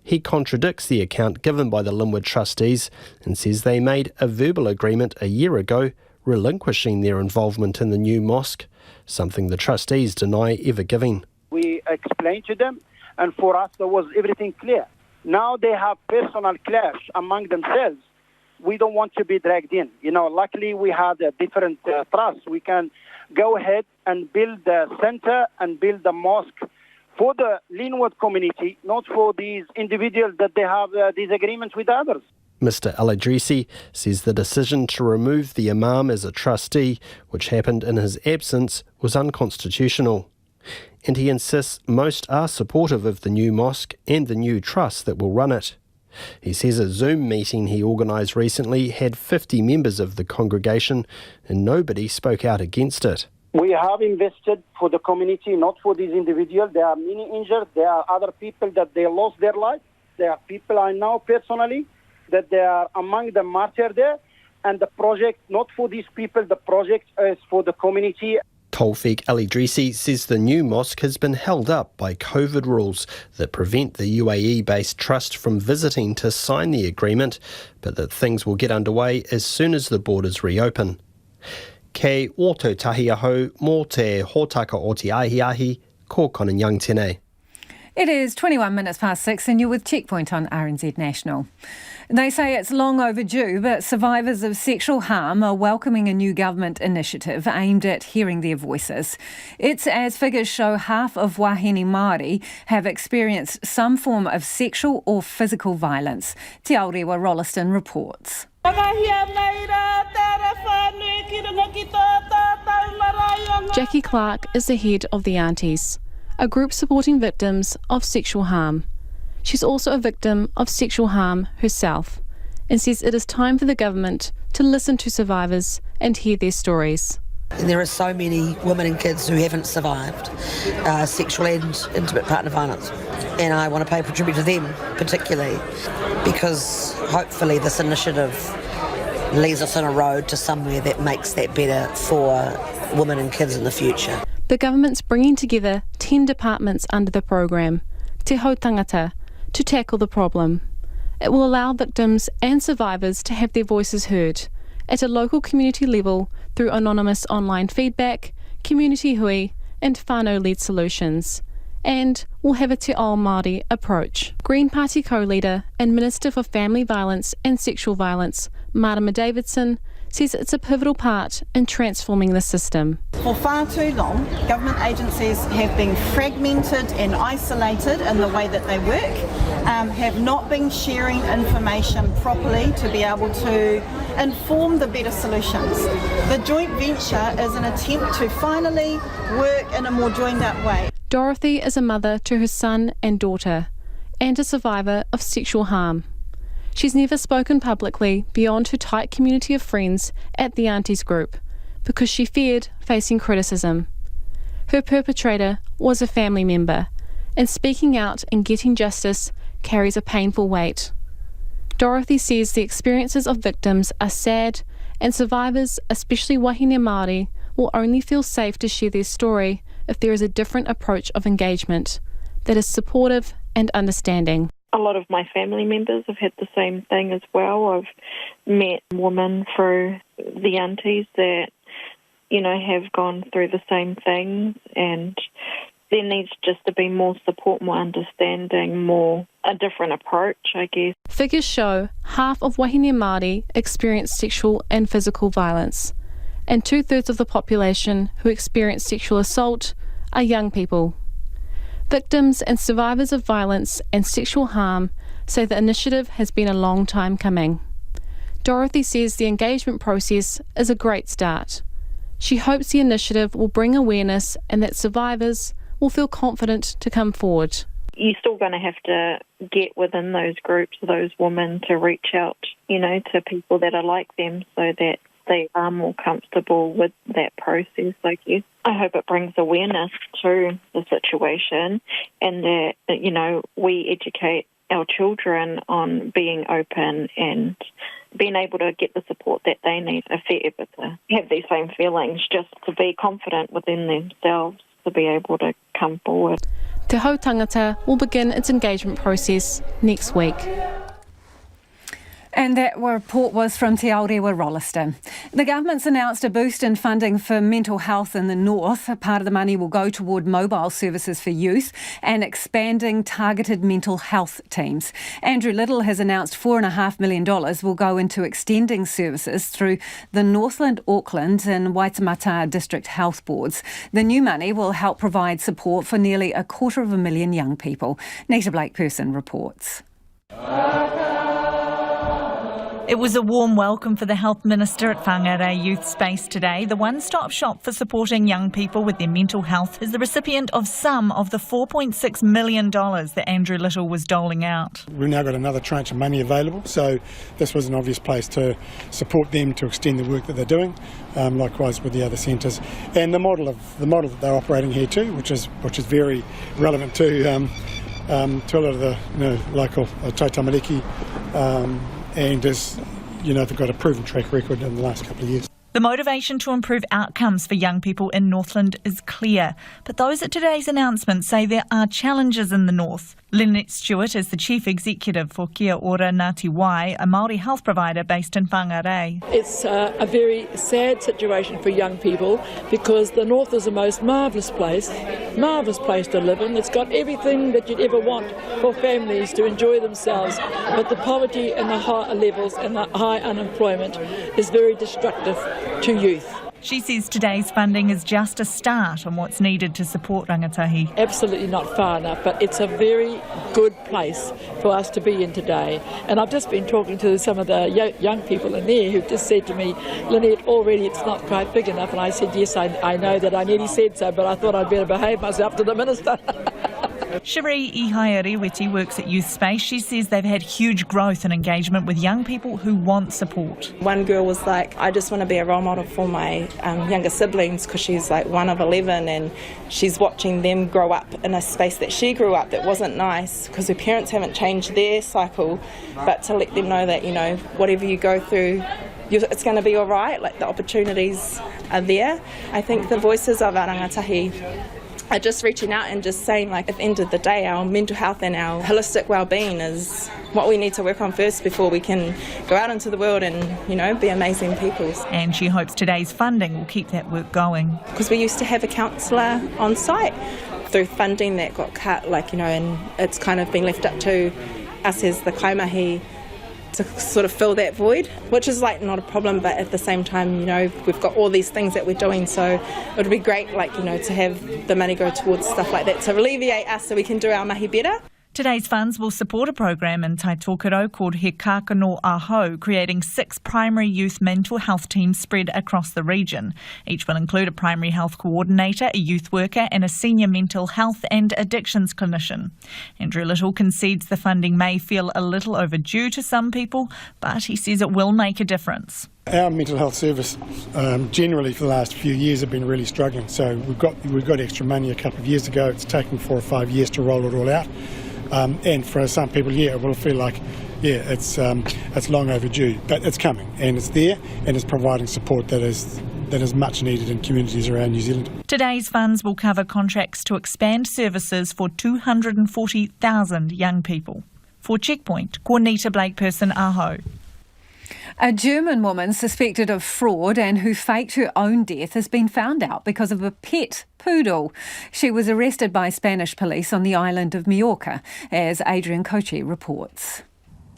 He contradicts the account given by the Linwood trustees and says they made a verbal agreement a year ago relinquishing their involvement in the new mosque, something the trustees deny ever giving. We explained to them, and for us there was everything clear. Now they have personal clash among themselves. We don't want to be dragged in. Luckily we had a different trust. We can go ahead and build the centre and build the mosque for the Linwood community, not for these individuals that they have disagreements with others. Mr Al-Idrisi says the decision to remove the Imam as a trustee, which happened in his absence, was unconstitutional. And he insists most are supportive of the new mosque and the new trust that will run it. He says a Zoom meeting he organised recently had 50 members of the congregation and nobody spoke out against it. We have invested for the community, not for these individuals. There are many injured. There are other people that they lost their life. There are people I know personally that they are among the martyrs there. And the project, not for these people, the project is for the community. Tawfiq Al-Idrisi says the new mosque has been held up by COVID rules that prevent the UAE-based trust from visiting to sign the agreement, but that things will get underway as soon as the borders reopen. Kei o tau tahi aho mō te hōtaka o te ahiahi, ko kona young tēnei. It is 21 minutes past 6 and you're with Checkpoint on RNZ National. They say it's long overdue, but survivors of sexual harm are welcoming a new government initiative aimed at hearing their voices. It's as figures show half of wahine Māori have experienced some form of sexual or physical violence. Te Aorewa Rolliston reports. Jackie Clark is the head of the Aunties, a group supporting victims of sexual harm. She's also a victim of sexual harm herself and says it is time for the government to listen to survivors and hear their stories. There are so many women and kids who haven't survived sexual and intimate partner violence, and I want to pay tribute to them particularly because hopefully this initiative leads us on a road to somewhere that makes that better for women and kids in the future. The government's bringing together 10 departments under the program, Te Hau Tangata, to tackle the problem. It will allow victims and survivors to have their voices heard at a local community level through anonymous online feedback, community hui and whānau-led solutions, and will have a te ao Māori approach. Green Party co-leader and Minister for Family Violence and Sexual Violence, Marama Davidson, says it's a pivotal part in transforming the system. For far too long, government agencies have been fragmented and isolated in the way that they work, have not been sharing information properly to be able to inform the better solutions. The joint venture is an attempt to finally work in a more joined up way. Dorothy is a mother to her son and daughter, and a survivor of sexual harm. She's never spoken publicly beyond her tight community of friends at the Aunties group because she feared facing criticism. Her perpetrator was a family member, and speaking out and getting justice carries a painful weight. Dorothy says the experiences of victims are sad, and survivors, especially wahine Māori, will only feel safe to share their story if there is a different approach of engagement that is supportive and understanding. A lot of my family members have had the same thing as well. I've met women through the aunties that, have gone through the same thing, and there needs just to be more support, more understanding, a different approach, I guess. Figures show half of wahine Māori experience sexual and physical violence, and 2/3 of the population who experience sexual assault are young people. Victims and survivors of violence and sexual harm say the initiative has been a long time coming. Dorothy says the engagement process is a great start. She hopes the initiative will bring awareness and that survivors will feel confident to come forward. You're still going to have to get within those groups, those women, to reach out, to people that are like them so that they are more comfortable with that process, I guess. I hope it brings awareness to the situation and that, we educate our children on being open and being able to get the support that they need if they're able to have these same feelings, just to be confident within themselves to be able to come forward. Te Hau Tangata will begin its engagement process next week. And that report was from Te Aorewa Rolleston. The government's announced a boost in funding for mental health in the north. A part of the money will go toward mobile services for youth and expanding targeted mental health teams. Andrew Little has announced $4.5 million will go into extending services through the Northland, Auckland and Waitemata district health boards. The new money will help provide support for nearly 250,000 young people. Nita Blake-Person reports. It was a warm welcome for the Health Minister at Whangarei Youth Space today. The one-stop shop for supporting young people with their mental health is the recipient of some of the $4.6 million that Andrew Little was doling out. We've now got another tranche of money available, so this was an obvious place to support them to extend the work that they're doing, likewise with the other centres. And the model that they're operating here too, which is very relevant to a lot of the local tautamariki, and as they've got a proven track record in the last couple of years. The motivation to improve outcomes for young people in Northland is clear, but those at today's announcement say there are challenges in the north. Lynette Stewart is the Chief Executive for Kia Ora Ngāti Wai, a Māori health provider based in Whangarei. It's a very sad situation for young people because the north is the most marvellous place to live in. It's got everything that you'd ever want for families to enjoy themselves, but the poverty and the high levels and the high unemployment is very destructive to youth. She says today's funding is just a start on what's needed to support rangatahi. Absolutely not far enough, but it's a very good place for us to be in today. And I've just been talking to some of the young people in there who've just said to me, Lynette, already it's not quite big enough. And I said, yes, I know that. I nearly said so, but I thought I'd better behave myself to the Minister. Cherie Ihaiariwiti works at Youth Space. She says they've had huge growth and engagement with young people who want support. One girl was like, I just want to be a role model for my younger siblings because she's like one of 11 and she's watching them grow up in a space that she grew up that wasn't nice because her parents haven't changed their cycle, but to let them know that, whatever you go through, it's going to be all right, like the opportunities are there. I think the voices of our rangatahi are just reaching out and just saying, like, at the end of the day, our mental health and our holistic well-being is what we need to work on first before we can go out into the world and, be amazing people. And she hopes today's funding will keep that work going. Because we used to have a counsellor on site. Through funding that got cut, and it's kind of been left up to us as the kaimahi to sort of fill that void, which is not a problem, but at the same time, we've got all these things that we're doing, so it would be great, to have the money go towards stuff like that to alleviate us so we can do our mahi better. Today's funds will support a program in Taitokoro called He Kākano Aho, creating 6 primary youth mental health teams spread across the region. Each will include a primary health coordinator, a youth worker and a senior mental health and addictions clinician. Andrew Little concedes the funding may feel a little overdue to some people, but he says it will make a difference. Our mental health service generally for the last few years have been really struggling. So we've got extra money a couple of years ago. It's taken 4 or 5 years to roll it all out. And for some people, it will feel like, it's long overdue, but it's coming and it's there and it's providing support that is much needed in communities around New Zealand. Today's funds will cover contracts to expand services for 240,000 young people. For Checkpoint, Cornita Blakeperson, Aho. A German woman suspected of fraud and who faked her own death has been found out because of a pet poodle. She was arrested by Spanish police on the island of Mallorca, as Adrian Kochi reports.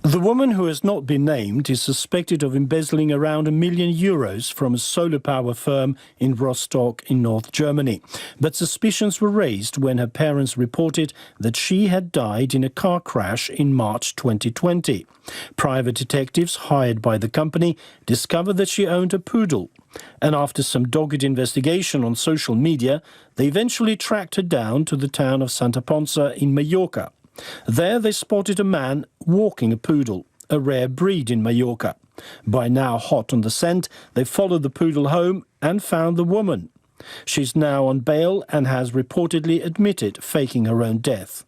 The woman, who has not been named, is suspected of embezzling around €1 million from a solar power firm in Rostock in North Germany. But suspicions were raised when her parents reported that she had died in a car crash in March 2020. Private detectives hired by the company discovered that she owned a poodle. And after some dogged investigation on social media, they eventually tracked her down to the town of Santa Ponsa in Mallorca. There they spotted a man walking a poodle, a rare breed in Mallorca. By now hot on the scent, they followed the poodle home and found the woman. She's now on bail and has reportedly admitted faking her own death.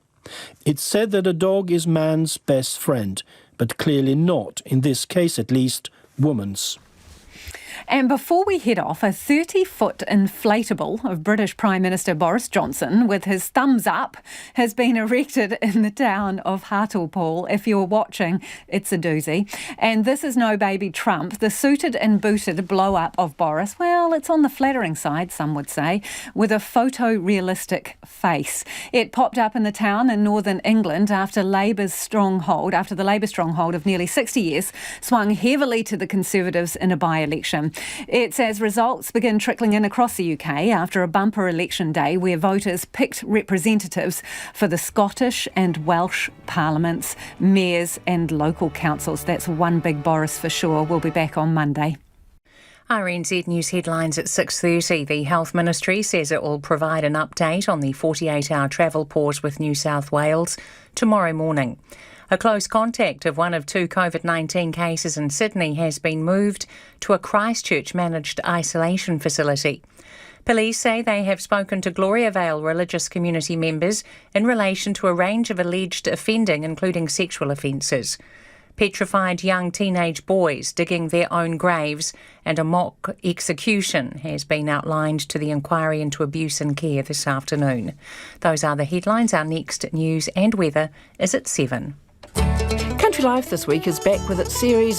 It's said that a dog is man's best friend, but clearly not, in this case at least, woman's. And before we head off, a 30-foot inflatable of British Prime Minister Boris Johnson with his thumbs up has been erected in the town of Hartlepool. If you're watching, it's a doozy. And this is no baby Trump. The suited and booted blow-up of Boris, well, it's on the flattering side, some would say, with a photorealistic face. It popped up in the town in northern England after the Labour stronghold of nearly 60 years swung heavily to the Conservatives in a by-election. It's as results begin trickling in across the UK after a bumper election day where voters picked representatives for the Scottish and Welsh parliaments, mayors and local councils. That's one big Boris for sure. We'll be back on Monday. RNZ News headlines at 6:30. The Health Ministry says it will provide an update on the 48-hour travel pause with New South Wales tomorrow morning. A close contact of one of 2 COVID-19 cases in Sydney has been moved to a Christchurch-managed isolation facility. Police say they have spoken to Gloriavale religious community members in relation to a range of alleged offending, including sexual offences. Petrified young teenage boys digging their own graves and a mock execution has been outlined to the inquiry into abuse and care this afternoon. Those are the headlines. Our next news and weather is at 7. Country Life this week is back with its series